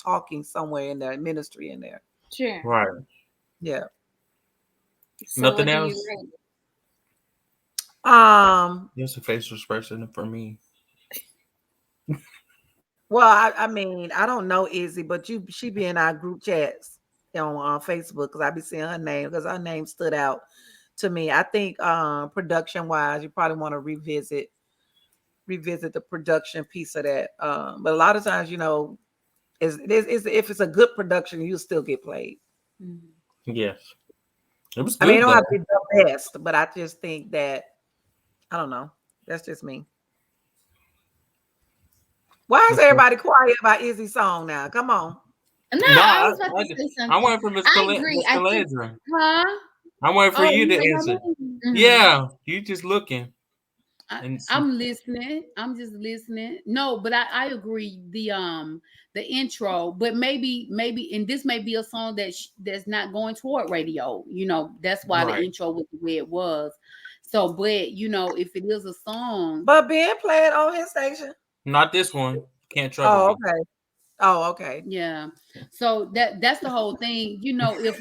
talking somewhere in there, ministry in there. Sure. Right. Yeah. So Nothing what do else? you rate? Just a facial expression for me. Well, I mean, I don't know Izzy, but she be in our group chats on Facebook because I be seeing her name because her name stood out to me. I think production wise, you probably want to revisit the production piece of that. But a lot of times, you know, is if it's a good production, you'll still get played. Mhm. Yes. It was I mean, it good don't though. have to be the best, but I just think that I don't know. That's just me. Why is everybody quiet about Izzy's song now? Come on. No, No, I was about to say I something. waiting for Miss I agree. I think, Calandra. Huh? I'm waiting for Oh, you to you know answer. my name? Mhm. Yeah, you just looking. And I'm listening. I'm just listening. No, but I agree. The intro, but maybe, and this may be a song that's not going toward radio. You know, that's why the Right. intro was the way it was. So, but you know, if it is a song, But Ben played on his station. Not this one. Can't trouble Oh, me. okay. Oh, okay. yeah. So that's the whole thing. You know, if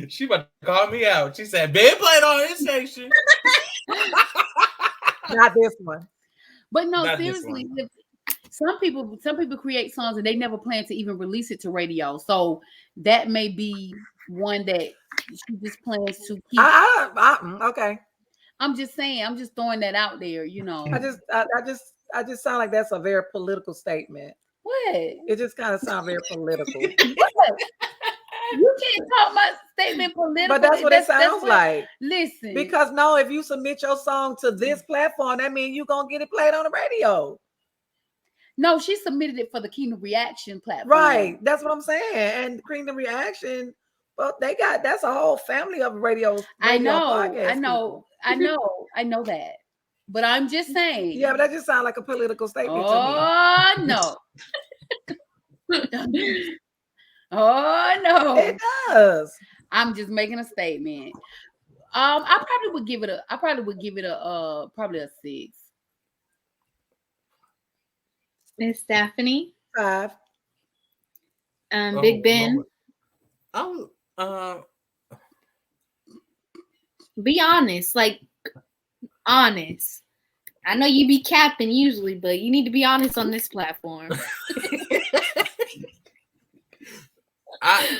She about to call me out. She said, Ben played on his station. Not this one. but no, Not this seriously, one. if some people create songs and they never plan to even release it to radio. So that may be one that she just plans to keep. Okay. I'm just saying, I'm just throwing that out there, you know. I just sound like that's a very political statement. What? It just kind of sounds very political. What? You can't talk my statement political. But that's what it sounds like. Listen. Because no, if you submit your song to this platform, that means you're gonna get it played on the radio. No, she submitted it for the Kingdom Reaction platform. Right. That's what I'm saying. And Kingdom Reaction, well, that's a whole family of radios. I know that. But I'm just saying. Yeah, but that just sounds like a political statement to me. Oh no. Oh no. It does. I'm just making a statement. I probably would give it a probably a 6. Miss Stephanie. 5. Big Ben. Be honest, like honest. I know you be capping usually, but you need to be honest on this platform. I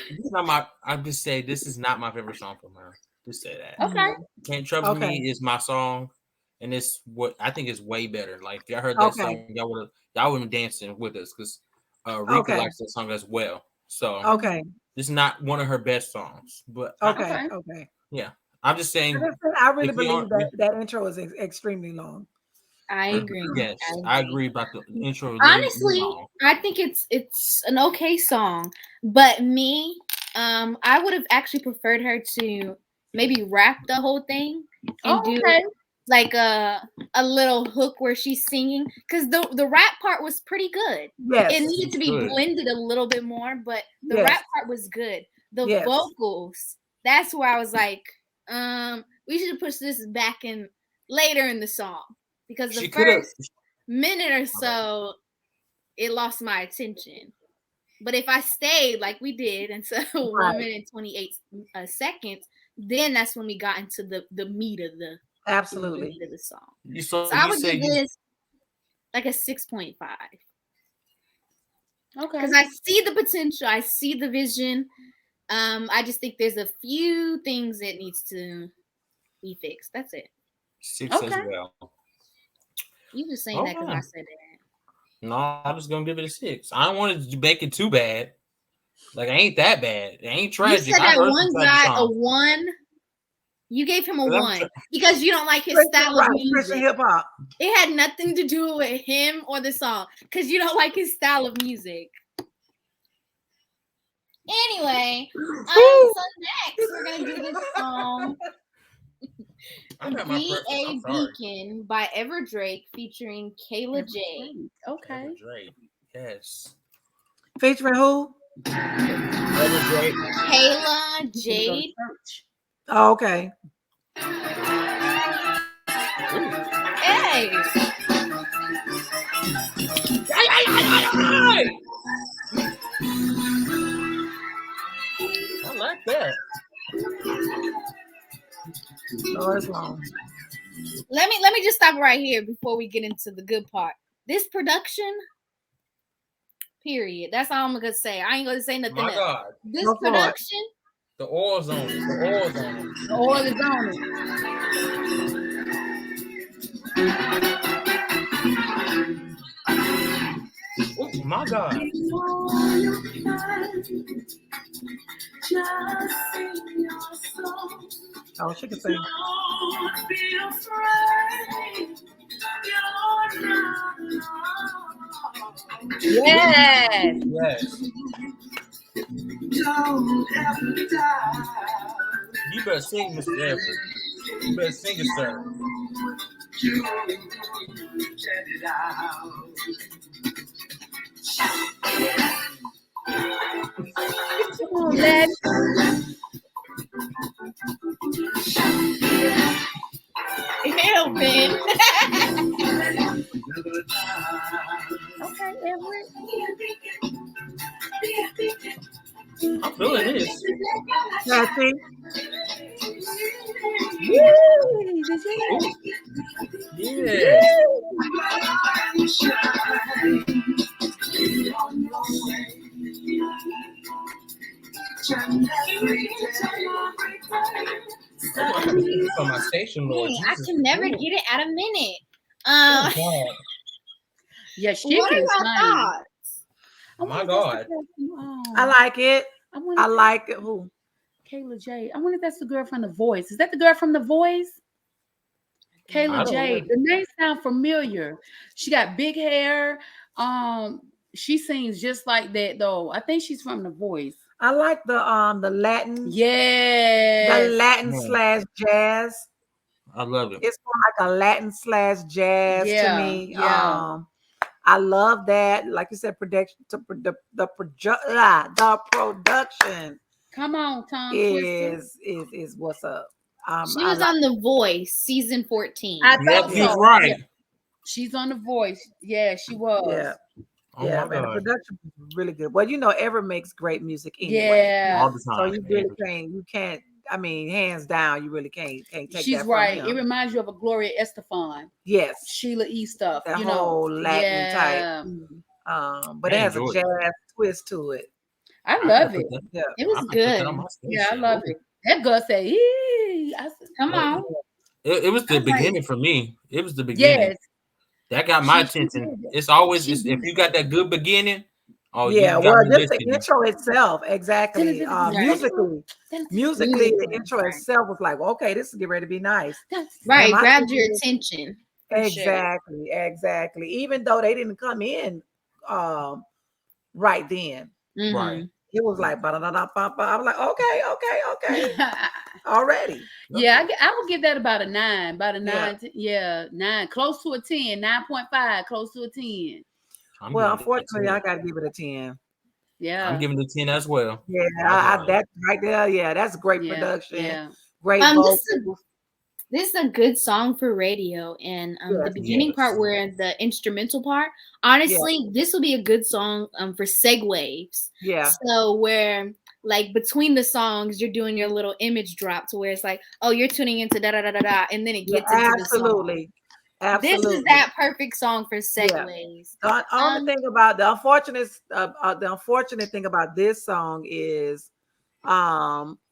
just say this is not my favorite song from her. Just say that. Okay. Can't Trouble Me is my song, and it's what I think is way better. Like if y'all heard that song, y'all would have been dancing with us because Rica likes that song as well. So it's not one of her best songs, but yeah. I'm just saying. I really believe that intro is extremely long. I agree. Yes, I agree about the intro. Honestly, I think it's an okay song, but me, I would have actually preferred her to maybe rap the whole thing and do like a little hook where she's singing, because the rap part was pretty good. Yes, it needed to be blended a little bit more, but the rap part was good. The vocals, that's where I was like, we should have pushed this back in later in the song. Because the first minute or so, it lost my attention. But if I stayed like we did until 1 minute and 28 seconds, then that's when we got into the meat of the meat of the song. So I would give this like a 6.5. Okay. Because I see the potential, I see the vision. I just think there's a few things that needs to be fixed. That's it. 6 as well. You just saying that because I said that. No, I'm just gonna give it a 6. I don't want to make it too bad. Like, it ain't that bad. It ain't tragic. You said that one guy a 1. You gave him a 1 because you don't like his style of music. Hip-hop. It had nothing to do with him or the song because you don't like his style of music. Anyway, so next we're gonna do this song. Be a Beacon by Everdrake featuring Kayla J. Okay. Everdrake, yes. Featuring who? Everdrake. Kayla Jade. Oh, okay. Hey. I like that. Oh, it's long. Let me just stop right here before we get into the good part. This production, period. That's all I'm gonna say. I ain't gonna say nothing else. God. This production. The oil's on it. The oil's on it. The oil is on it. Oh my God. Oh, she can sing. Don't be afraid. Yes. Yes. Don't ever die. You better sing, Mr. Everett. You better sing it, sir. You check it out. Come on, Dad. will, Ben. Okay, Everett. I'm feeling this. Yeah, see? Yay, did you Yes. I'm gonna have to put this on my station, Lord Dang, I Jesus. can never Ooh. get it at a minute. Oh, God. Yeah, she What are can your sing. thoughts? I My wonder if that's God. the girl from, I like it. I wonder I if like it. Who? Kayla J. I wonder if that's the girl from The Voice. Is that the girl from The Voice? I Kayla don't J. know. The name sounds familiar. She got big hair. She sings just like that though. I think she's from The Voice. I like the Latin, the Yes. Latin Yeah. / jazz. I love it. It's more like a Latin / jazz to Yeah. me. Yeah. I love that. Like you said, production the production Come on, Tom Twister. is what's up. She I was like on The Voice, season 14. I Yep, thought he's so. right. Yeah. She's on The Voice. Yeah, she was. yeah. Oh Yeah, my man, the God. production was really good. Well, Ever makes great music anyway. Yeah. All the So time. you really can't. I mean, hands down, you really can't take She's that right. from It him. reminds you of a Gloria Estefan, Yes, Sheila E. stuff. that whole Latin type. Yeah. But I it has a enjoy jazz it. twist to it. I I gotta love put it. that. Yeah, It I was might put that good. on my Yeah, I station. love it. That girl said, "Yee." I said, Come on. It was the I'm like, beginning for me. It was the beginning. yes, That got my she attention. did it. It's always She if did you got that good beginning, oh, yeah. you got Well, me just the listening. intro itself, exactly. Right. Musically, the Mhm. intro itself was like, okay, this is getting ready to be nice. Right, And my grabbed thing your is- attention. For sure. exactly. Even though they didn't come in right then, Right. Mhm. it was like, ba-da-da-da-ba-ba. I was like, okay, already. Yeah, I would give that about a 9. About a 9. Yeah. 9. Close to a 10. 9.5. Close to a 10. I'm Well, giving it a unfortunately, 10. I got to give it a 10. Yeah. I'm giving it a 10 as well. Yeah, My God. that's right there. Yeah, that's great Yeah. production. Yeah. Great This vocals. is a good song for radio, and the Yes. beginning part Yes. where the instrumental part, honestly, this will be a good song for segues. Yeah. So where like between the songs, you're doing your little image drop to where it's like, oh, you're tuning into da da da da da, and then it Yeah, gets into the song. absolutely. This is Absolutely. that perfect song for Yeah. segues. The only thing about the unfortunate thing about this song is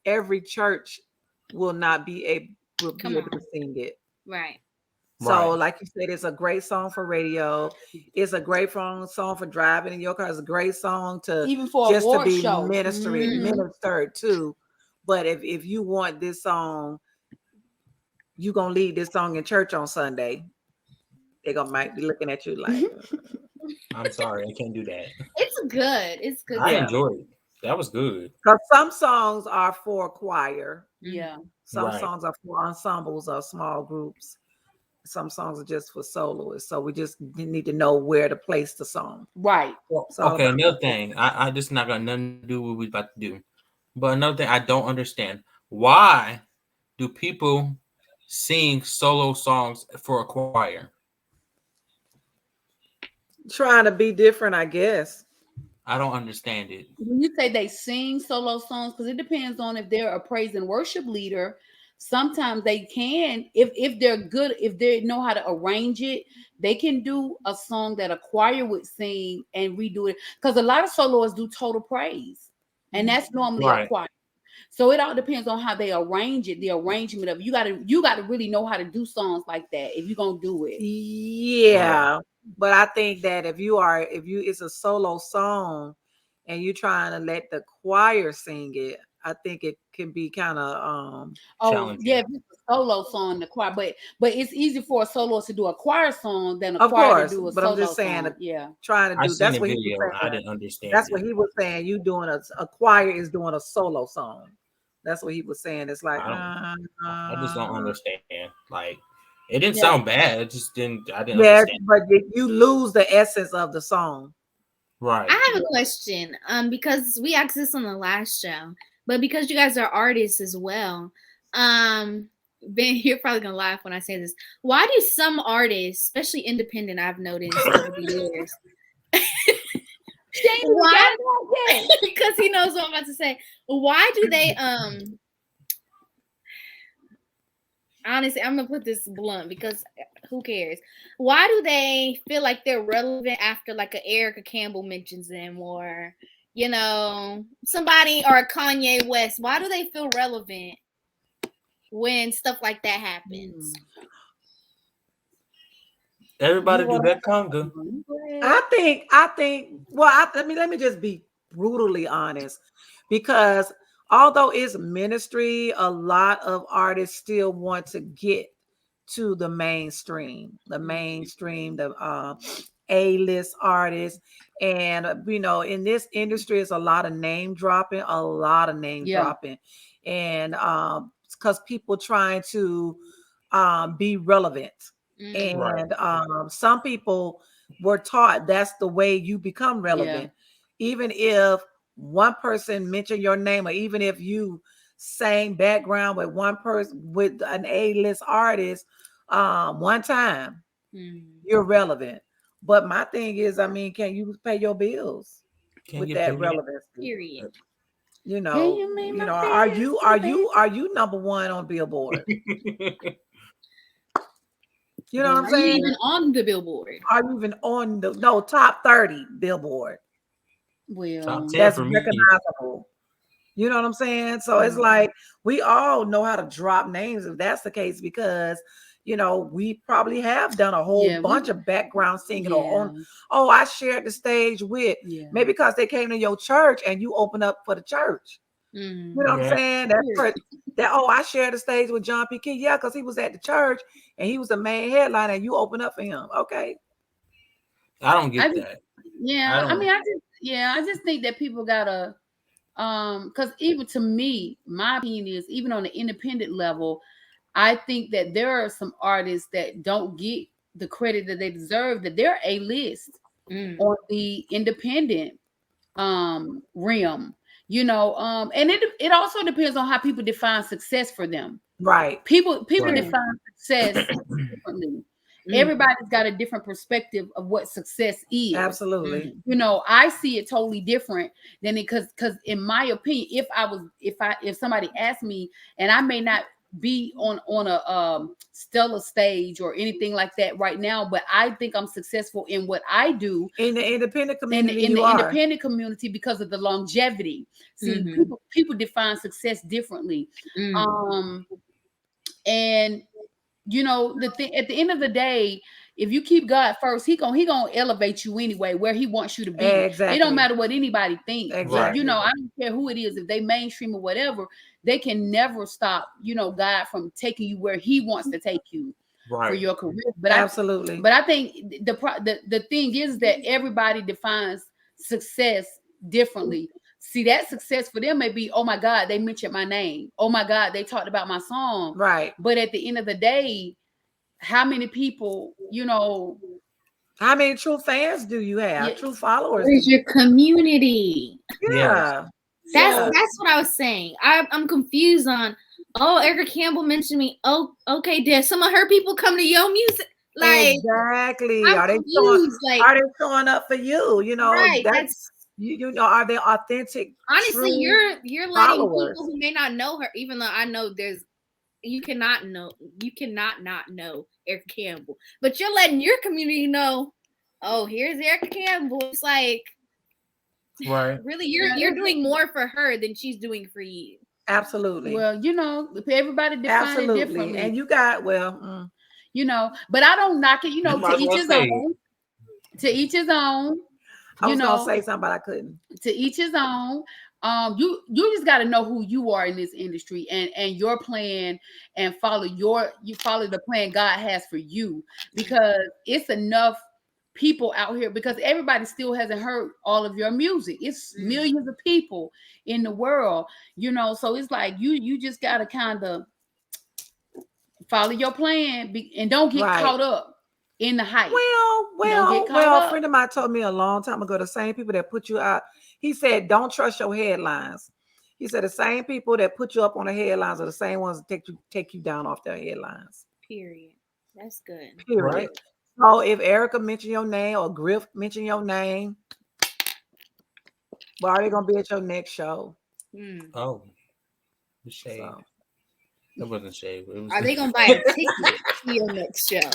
every church will not be able Come to on. sing it. Right. So, Right. like you said, it's a great song for radio. It's a great song for driving in your car. It's a great song to Even for just to award be show. ministered to. But if you want this song, you gonna lead this song in church on Sunday. They might be looking at you like, I'm sorry, I can't do that. It's good. It's good. I Yeah. enjoyed it. That was good. because some songs are for choir, Yeah. some Right. songs are for ensembles or small groups. Some songs are just for soloists. So we just need to know where to place the song. Right. It's all Okay, about another thing. I this not got nothing to do with what we about to do. But another thing I don't understand. Why do people sing solo songs for a choir? trying to be different, I guess. I don't understand it. When you say they sing solo songs, because it depends on if they're a praise and worship leader. Sometimes they can, if they're good, if they know how to arrange it, they can do a song that a choir would sing and redo it. Because a lot of soloists do total praise, and that's normally a Right. choir. So it all depends on how they arrange it, the arrangement of it. You gotta really know how to do songs like that if you're gonna do it. Yeah, but I think that if it's a solo song and you're trying to let the choir sing it, I think it can be kind of Oh Challenging. yeah, if it's a solo song, the choir, but it's easy for a soloist to do a choir song than a Of choir course, to do a but solo I'm just saying song. Yeah, trying to I do. seen That's the what he video was and I saying. didn't understand That's it. what he was saying. You doing a choir is doing a solo song. That's what he was saying. It's like I just don't understand. Like it didn't Yeah. sound bad. It just didn't I didn't yeah, understand. but you lose the essence of the song. Right. I have a question. Because we asked this on the last show, but because you guys are artists as well, Ben, you're probably gonna laugh when I say this. Why do some artists, especially independent, I've noticed over the years, why? Because he knows what I'm about to say. Why do they honestly, I'm gonna put this blunt because who cares? Why do they feel like they're relevant after like a Erica Campbell mentions them, or somebody, or a Kanye West? Why do they feel relevant when stuff like that happens? Everybody do that conga. I think. Well, let me just be brutally honest, because although it's ministry, a lot of artists still want to get to the mainstream, the A-list artists. And in this industry, it's a lot of name dropping, and because people trying to be relevant. And some people were taught that's the way you become relevant. Even if one person mentioned your name, or even if you same background with one person, with an A-list artist, one time, you're relevant. But my thing is, I mean, can you pay your bills with that relevance? Period. Are you number one on Billboard? You know what I'm saying? Are you even on the Billboard? Are you even on the top 30 Billboard? Well, top 10 that's for me. recognizable. You know what I'm saying? So it's like we all know how to drop names if that's the case, because we probably have done a whole bunch of background singing or I shared the stage with maybe because they came to your church and you open up for the church. You know what I'm saying? I shared the stage with John P. Key. Yeah, because he was at the church and he was the main headliner and you open up for him. Okay. I don't get that. Yeah, I just think that people gotta because even to me, my opinion is, even on the independent level, I think that there are some artists that don't get the credit that they deserve, that they're A-list on the independent realm. And it also depends on how people define success for them. Right. People define success differently. Everybody's got a different perspective of what success is. Absolutely. I see it totally different than it, because in my opinion, if somebody asked me, and I may not be on a stellar stage or anything like that right now, but I think I'm successful in what I do in the independent community. In the independent community, because of the longevity. See, people define success differently. And the thing, at the end of the day, if you keep God first, he gonna elevate you anyway, where he wants you to be. Exactly. It don't matter what anybody thinks. Exactly. I don't care who it is. If they mainstream or whatever, they can never stop, God from taking you where he wants to take you for your career. But absolutely. I think the thing is that everybody defines success differently. See, that success for them may be, oh my God, they mentioned my name. Oh my God, they talked about my song. Right. But at the end of the day, how many people, how many true fans do you have? True followers? Where's your community? Yeah. That's what I was saying. I'm confused on, Erica Campbell mentioned me. Oh, okay, did some of her people come to your music? Like, exactly. Are they showing up for you? Right, that's are they authentic? Honestly, you're letting people who may not know her, even though I know you cannot not know Erica Campbell, but you're letting your community know, oh, here's Erica Campbell. It's like, right, really, you're doing more for her than she's doing for you. Absolutely. Well, everybody defines it differently, and you got but I don't knock it. To each his own. To each his own. I was gonna say something, but I couldn't. To each his own. You just got to know who you are in this industry and your plan, and follow the plan God has for you, because it's enough people out here, because everybody still hasn't heard all of your music. It's millions of people in the world, so it's like you just got to kind of follow your plan and don't get caught up in the hype. Well, a friend of mine told me a long time ago, the same people that put you out, he said, don't trust your headlines. He said the same people that put you up on the headlines are the same ones that take you down off their headlines. Period. That's good. Period. Right. So if Erica mentioned your name or Griff mentioned your name, well, are they gonna be at your next show? Oh, the shade. So, That wasn't shade. It was Are they gonna buy a ticket to your next show?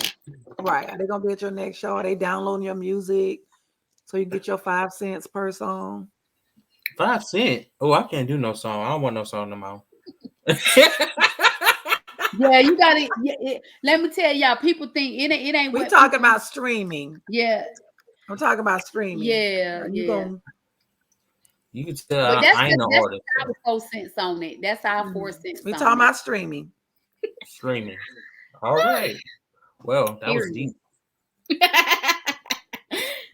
right. Are they gonna be at your next show? Are they downloading your music so you can get your 5 cents per song? 5 cents? Oh, I can't do no song. I don't want no song no more. Yeah, you got it. Let me tell y'all, people think it ain't. We talking about streaming. Yeah, I'm talking about streaming. yeah, You can tell But that's I ain't no artist. our 4 cents on it. That's our 4 cents. We talking about streaming. Streaming. All right. Well, that was deep.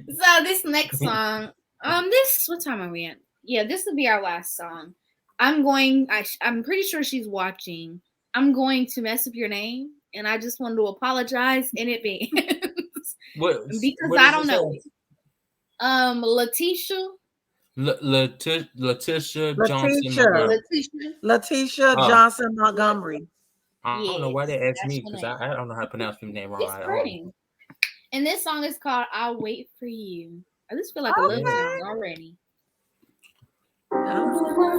So this next song, this what time are we at? Yeah, this will be our last song. I'm pretty sure she's watching. I'm going to mess up your name, and I just wanted to apologize in advance because I don't know. Letitia Johnson Montgomery. Letitia Johnson Montgomery. I don't know why they asked me because I don't know how to pronounce your name It's right. pretty. And this song is called "I'll Wait for You." I just feel like a love song already. The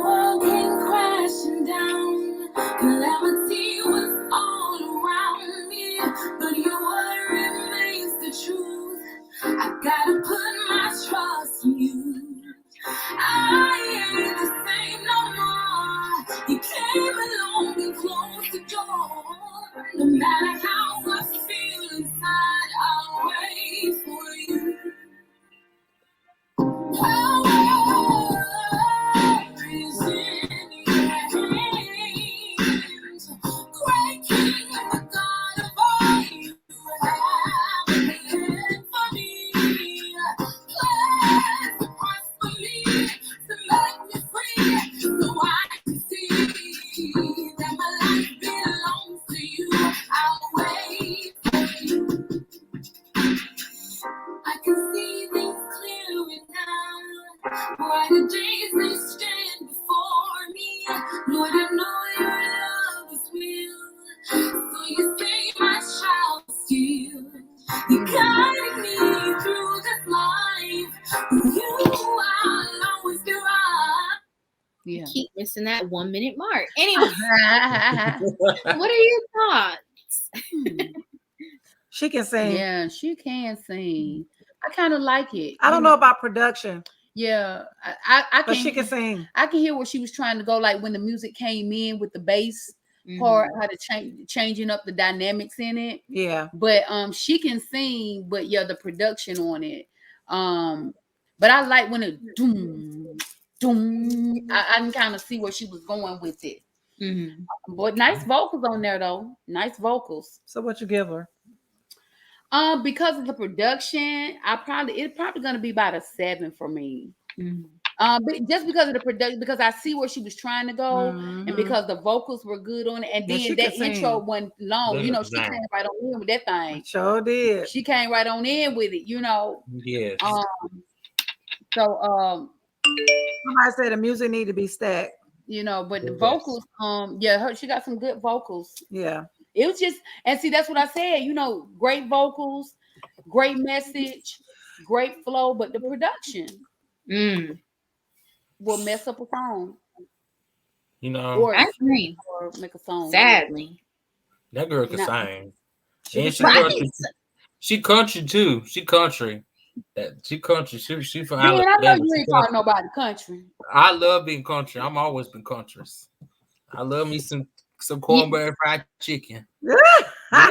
world came crashing down, calamity was all around me, but your word remains the truth. I gotta put my trust in you. I ain't the same no more. You came along and closed the door. No matter how I feel inside, I'll wait for you. I can see things clearly now. Brighter days they stand before me. Lord, I know your love is real. So you save my child still. You guided me through this life. With you, I'll always be right. Yeah. Keep missing that 1 minute mark. Anyway, what are your thoughts? She can sing. Yeah, she can sing. I kind of like it. I don't know about production. Yeah, I but she can sing. I can hear where she was trying to go, like when the music came in with the bass part, how to changing up the dynamics in it. Yeah, but she can sing. But yeah, the production on it. But I like when it doom. I can kind of see where she was going with it. But nice vocals on there though. Nice vocals. So what you give her? Because of the production, it's probably gonna be about a 7 for me. But just because of the production, because I see where she was trying to go, and because the vocals were good on it, and then that intro wasn't long. You know, she came right on in with that thing. Sure did. She came right on in with it. You know. Yes. So somebody said the music need to be stacked. You know, but the vocals, she got some good vocals. Yeah. It was just, and see, that's what I said, you know, great vocals, great message, great flow, but the production will mess up a song. You know, or I agree. Or make a song. Sadly. That girl can sing. She country too. She country. She country. She from Alabama. I know you ain't calling nobody country. I love being country. I'm always been country. I love me some cornbread fried chicken. I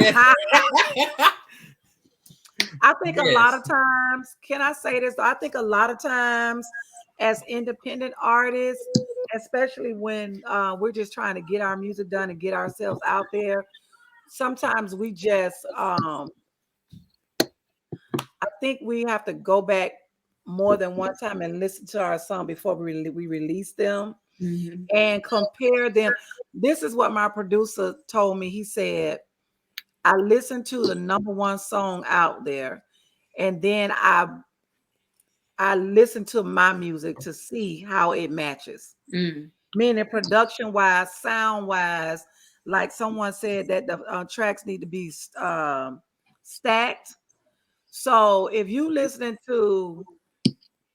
think a lot of times, can I say this? I think a lot of times as independent artists, especially when we're just trying to get our music done and get ourselves out there, sometimes we just, I think we have to go back more than one time and listen to our song before we release them. And compare them. This is what my producer told me. He said, I listened to the #1 song out there, and then I listened to my music to see how it matches. meaning production wise, sound wise. Like someone said that the tracks need to be stacked. So if you listening to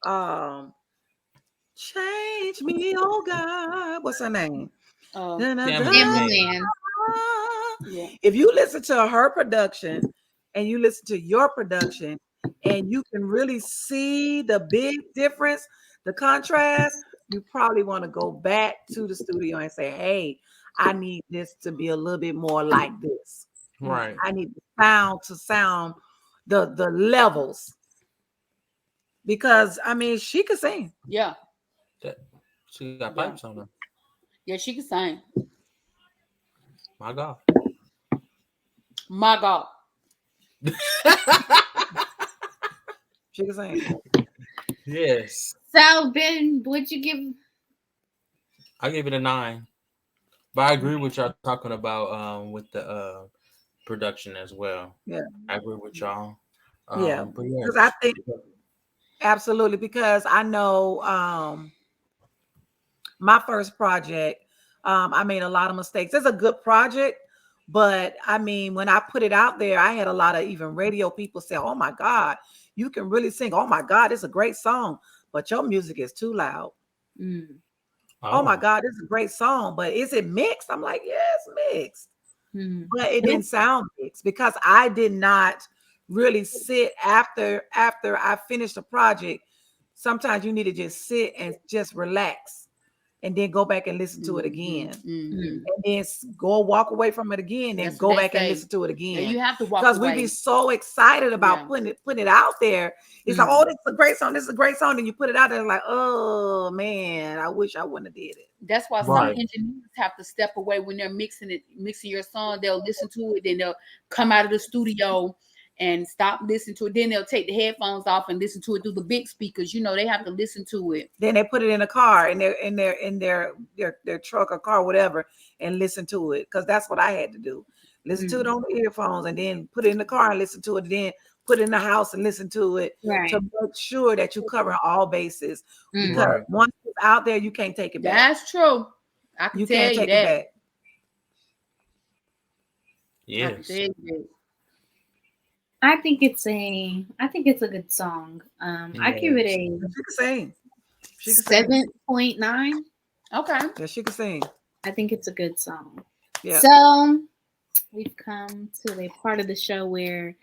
um Change Me, oh God, what's her name? Family Man. Yeah. If you listen to her production and you listen to your production and you can really see the big difference, the contrast, you probably want to go back to the studio and say, hey, I need this to be a little bit more like this. Right. I need the sound to sound the levels. Because I mean, she could sing. Yeah. She got pipes on her. Yeah, she can sing. My God. My God. She can sing. Yes. So Ben, what'd you give? I gave it a 9. But I agree with y'all talking about with the production as well. Yeah. I agree with y'all. Yeah. But yeah. Because I think absolutely, because I know my first project, I made a lot of mistakes. It's a good project, but I mean, when I put it out there, I had a lot of even radio people say, oh my God, you can really sing. Oh my God, it's a great song, but your music is too loud. Oh my God, this is a great song, but is it mixed? I'm like, yeah, it's mixed. But it didn't sound mixed because I did not really sit after I finished the project. Sometimes you need to just sit and just relax and then go back and listen to it again. And then go walk away from it again and go back and listen to it again. Yeah, you have to walk because away. we be so excited about putting it out there. It's like, oh, this is a great song. This is a great song. And you put it out there like, oh man, I wish I wouldn't have did it. That's why some engineers have to step away when they're mixing your song. They'll listen to it, then they'll come out of the studio and stop listening to it. Then they'll take the headphones off and listen to it through the big speakers. You know, they have to listen to it. Then they put it in a car, in their truck or car, whatever, and listen to it. Because that's what I had to do. Listen to it on the earphones and then put it in the car and listen to it. Then put it in the house and listen to it to make sure that you cover all bases. Because once it's out there, you can't take it back. That's true. I can tell you that. It back. Yes. I think it's a good song. I give it a she can sing. 7.9. Okay. Yeah, she can sing. I think it's a good song. Yeah. So we've come to the part of the show where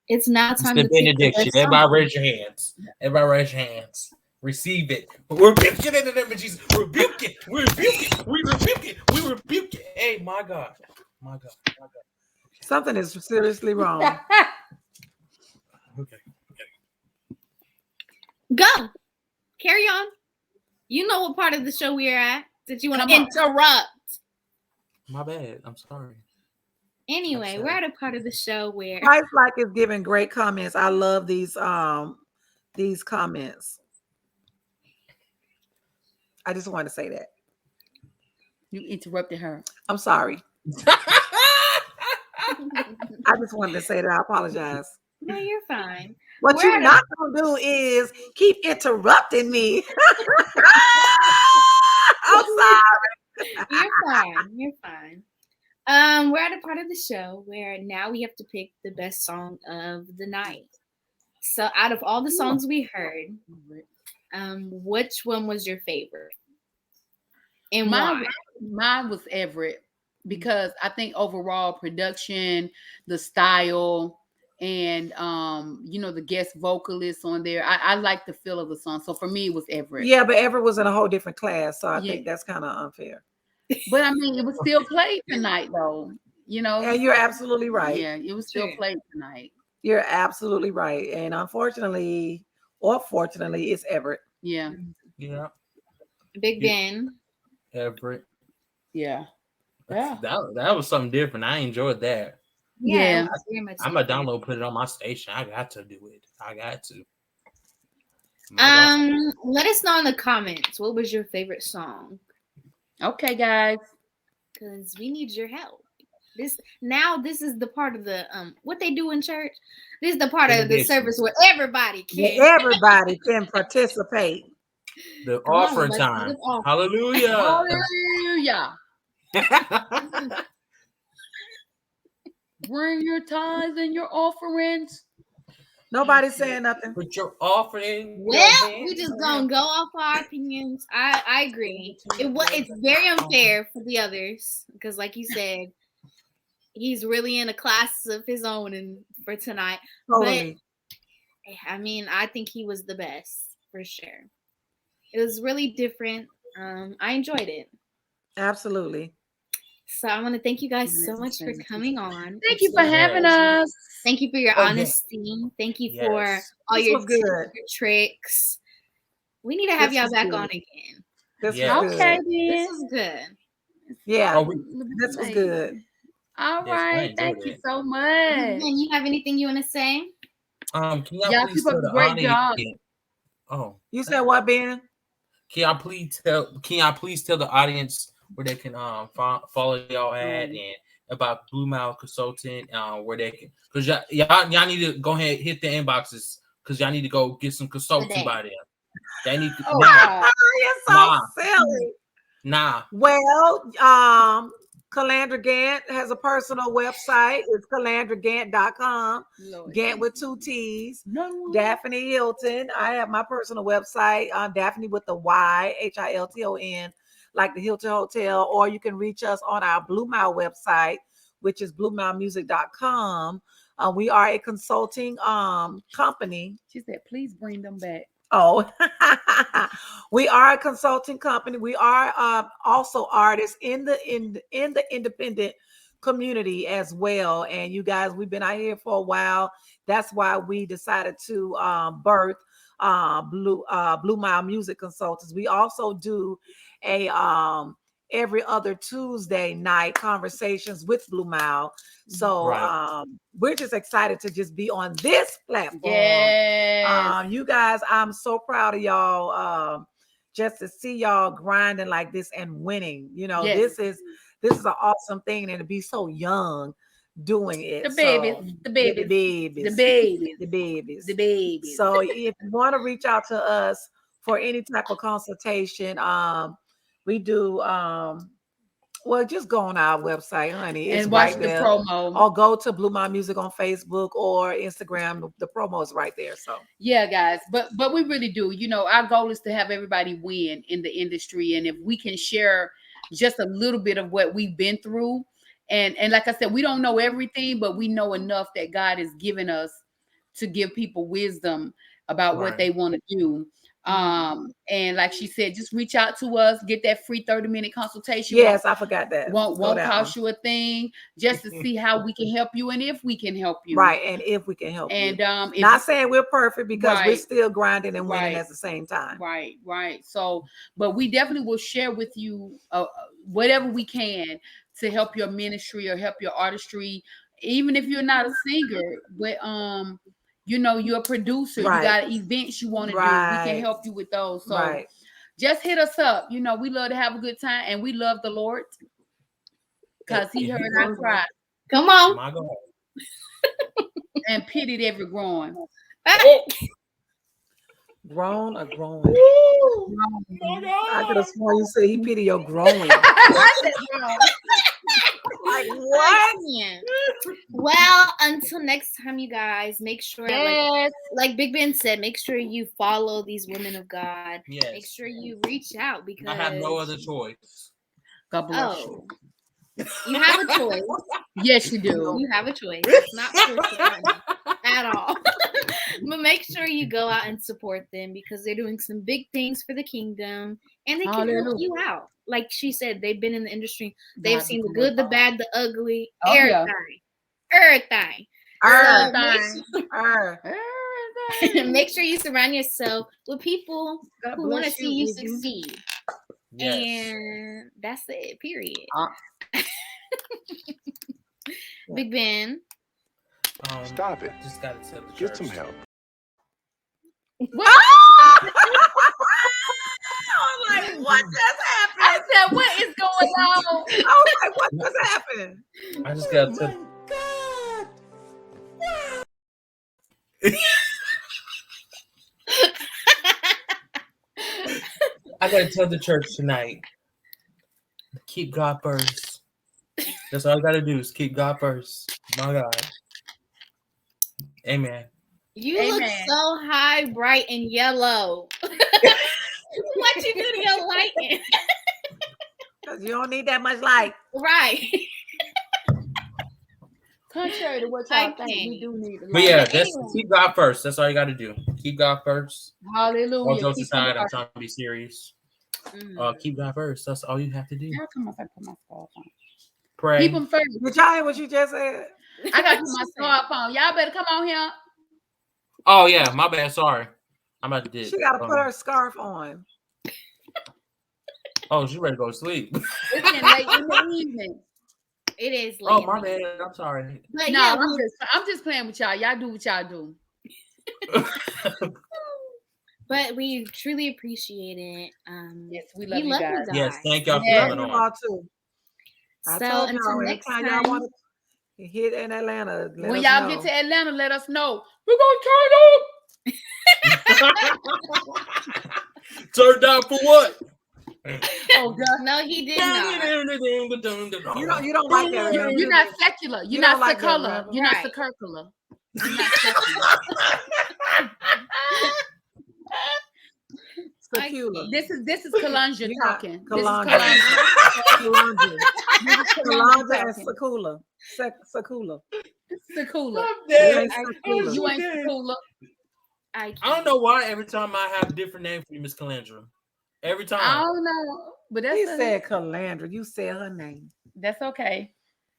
it's now time to pick the best Everybody song. raise your hands. Everybody raise your hands. Receive it. Rebuke it in the name of Jesus. Rebuke it. We rebuke it. We rebuke it. We rebuke it. Hey, my God. My God. My God. Something is seriously wrong. Okay. Go. Carry on. You know what part of the show we're at. Did you want to interrupt? My bad. I'm sorry. Anyway, we're at a part of the show where Price Like is giving great comments. I love these comments. I just wanted to say that. You interrupted her. I'm sorry. I just wanted to say that. I apologize. No, you're fine. What you're not going to do is keep interrupting me. I'm sorry. You're fine. You're fine. We're at a part of the show where now we have to pick the best song of the night. So out of all the songs we heard, which one was your favorite? And why? Mine was Everett, because I think overall production, the style, and the guest vocalists on there, I like the feel of the song. So for me, it was Everett. Yeah, but Everett was in a whole different class, so I think that's kind of unfair. But I mean, it was still played tonight, though. And you're absolutely right. Yeah, it was still played tonight. You're absolutely right. And unfortunately, or fortunately, it's Everett. Yeah. Yeah. Big Ben. Everett. Yeah. That was something different. I enjoyed that. Yeah. I'm gonna download, put it on my station. I got to do it. I got to. Let us know in the comments. What was your favorite song? Okay, guys. Because we need your help. This is the part of the what they do in church. This is the part of the service where everybody can. Everybody can participate. The Come on, offering let's time. give offering. Hallelujah. Hallelujah. Bring your tithes and your offerings. Nobody's saying nothing. Put your offering. Well, we just gonna go off our opinions. I agree. It's very unfair for the others because, like you said, he's really in a class of his own and for tonight. Totally. But I mean, I think he was the best for sure. It was really different. I enjoyed it. Absolutely. So I want to thank you guys so much for coming on. Thank you for having us. Thank you for your honesty. Thank you for all This your was good. tricks. We need to have This y'all was back good. on again. This Yeah. was Okay, good. then. This was good. Yeah. This was good. All Yes, I right. enjoyed Thank you it. so much. Ben, you have anything you want to say? Can y'all Y'all please keep up tell the the great audience? job. Oh. You said what, Ben? Can y'all please tell the audience where they can follow y'all at and about Blue Mile Consultant, where they can, because y'all need to go ahead and hit the inboxes because y'all need to go get some consulting by them. They need to You're so silly. Well, Calandra Gant has a personal website. It's calandragant.com. Gant with 2 T's. Daphne Hilton. I have my personal website, Daphne with the Y, Hilton, like the Hilton Hotel. Or you can reach us on our Blue Mile website, which is bluemilemusic.com. We are a consulting company. She said, please bring them back. Oh, we are a consulting company. We are also artists in the independent community as well. And you guys, we've been out here for a while. That's why we decided to birth Blue Mile Music Consultants. We also do a every other Tuesday night conversations with Blue Mile. So we're just excited to just be on this platform. Yes. You guys, I'm so proud of y'all. Just to see y'all grinding like this and winning. You know, this is an awesome thing, and to be so young doing it. The babies. So if you want to reach out to us for any type of consultation, we do well, just go on our website, honey. It's and watch right the there. promo. Or go to Blue Mile Music on Facebook or Instagram. The promo is right there. So yeah, guys. But we really do. You know, our goal is to have everybody win in the industry. And if we can share just a little bit of what we've been through, and like I said, we don't know everything, but we know enough that God has given us to give people wisdom about what they want to do. And like she said, just reach out to us, get that free 30-minute consultation. Yes, I forgot that. Won't cost you a thing, just to see how we can help you and if we can help you. Right, and if we can help and, you. And not saying we're perfect because we're still grinding and winning at the same time. Right. So, but we definitely will share with you whatever we can to help your ministry or help your artistry, even if you're not a singer, but you know, you're a producer, you got events you want to do, we can help you with those. So just hit us up. You know, we love to have a good time, and we love the Lord because he heard our cry. Come on. And pitied every groan. Grown or growing? I could have sworn you said he pity your growing. Like what? Well, until next time, you guys, make sure, like Big Ben said, make sure you follow these women of God. Yes. Make sure you reach out because I have no other choice. God bless you. You have a choice. Yes, you do. You have a choice. It's not forced upon you at all. But make sure you go out and support them because they're doing some big things for the kingdom and they can help you out. Like she said, they've been in the industry. They've seen the good, the bad, the ugly, everything. Make sure you surround yourself with people who want to see you succeed. Yes. And that's it, period. Big Ben. Stop it. Just gotta tell the Get some help. What? I'm like, what just happened? I said, what is going on? I was like, what just happened? I just gotta tell. God. I gotta tell the church tonight. Keep God first. That's all I gotta do is keep God first. My God. Amen. You look so high, bright, and yellow. What you do to your lighting? Because you don't need that much light. Right. Contrary to what y'all think, we do need a light. But yeah, keep God first. That's all you gotta do. Keep God first. Hallelujah. All jokes aside, I'm trying to be serious. Keep God first. That's all you have to do. How come I put my scarf on? Pray. Keep him first. Did y'all hear what you just said? I got to put my scarf on. Y'all better come on here. Oh yeah, my bad. Sorry. I'm about to do. She got to put her scarf on. Oh, she ready to go to sleep. It's been late in the evening. It is late. Oh, my bad. I'm sorry. But no, yeah, I'm just playing with y'all. Y'all do what y'all do. But we truly appreciate it. Yes, we love you guys. Yes, thank y'all for coming on. Y'all too. I told until y'all, next anytime time, y'all want to hit in Atlanta, when y'all get to Atlanta, let us know. We're gonna turn up. Turn down for what? Oh God, no, he did not. You don't like that. You're not secular. You're not secular. You're not circular. You're not secular. Secular. This is Kalanja talking. Kalanja and Sakula. Sakula. Sakula. You ain't Sakula. I don't know why every time I have a different name for you, Miss Calandra. Every time. I don't know. But that's he said Calandra. You said her name. That's okay.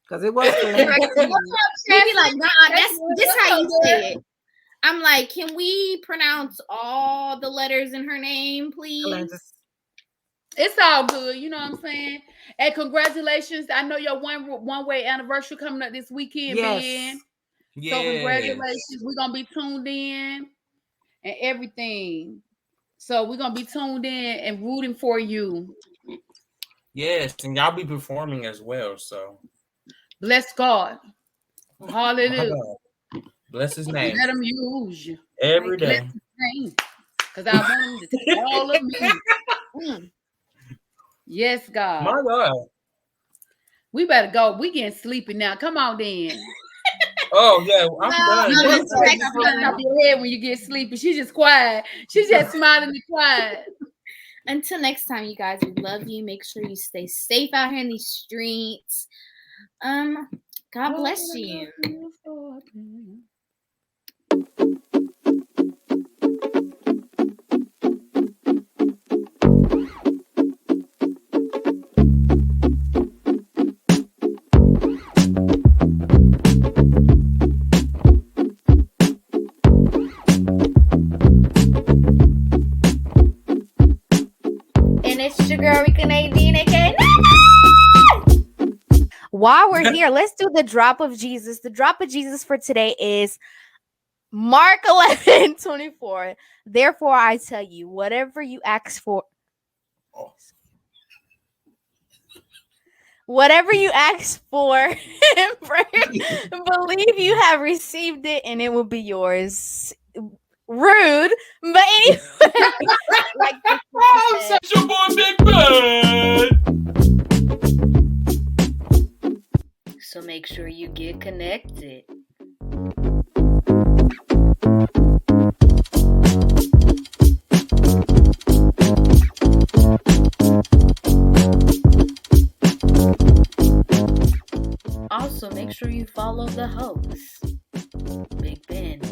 Because it was Calandra. Maybe like, nah, this how you say it. I'm like, can we pronounce all the letters in her name, please? Calandra. It's all good, you know what I'm saying? And congratulations. I know your one way anniversary coming up this weekend, man. Yes. So congratulations. We're gonna be tuned in and everything. So we're gonna be tuned in and rooting for you. Yes, and y'all be performing as well. So bless God. Hallelujah. Bless his name. Let him use you every day. Because I want him to take all of me. Yes, God. My God. We better go. We getting sleepy now. Come on, then. Oh yeah, I'm done. You top your head when you get sleepy. She's just quiet. She's just smiling and quiet. Until next time, you guys, we love you. Make sure you stay safe out here in these streets. God bless you. It's your girl Rica Nadine, aka Nae Nae. While we're here, let's do the drop of Jesus. The drop of Jesus for today is Mark 11:24. Therefore, I tell you, whatever you ask for, whatever you ask for in prayer, believe you have received it, and it will be yours. Rude, but anyway, like I'm such a boy, Big Bad. So make sure you get connected. Also, make sure you follow the host, Big Ben,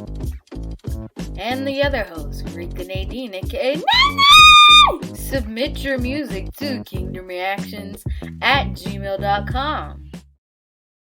and the other host, Rica Nadine, aka Nae Nae. Submit your music to kingdomreactions@gmail.com.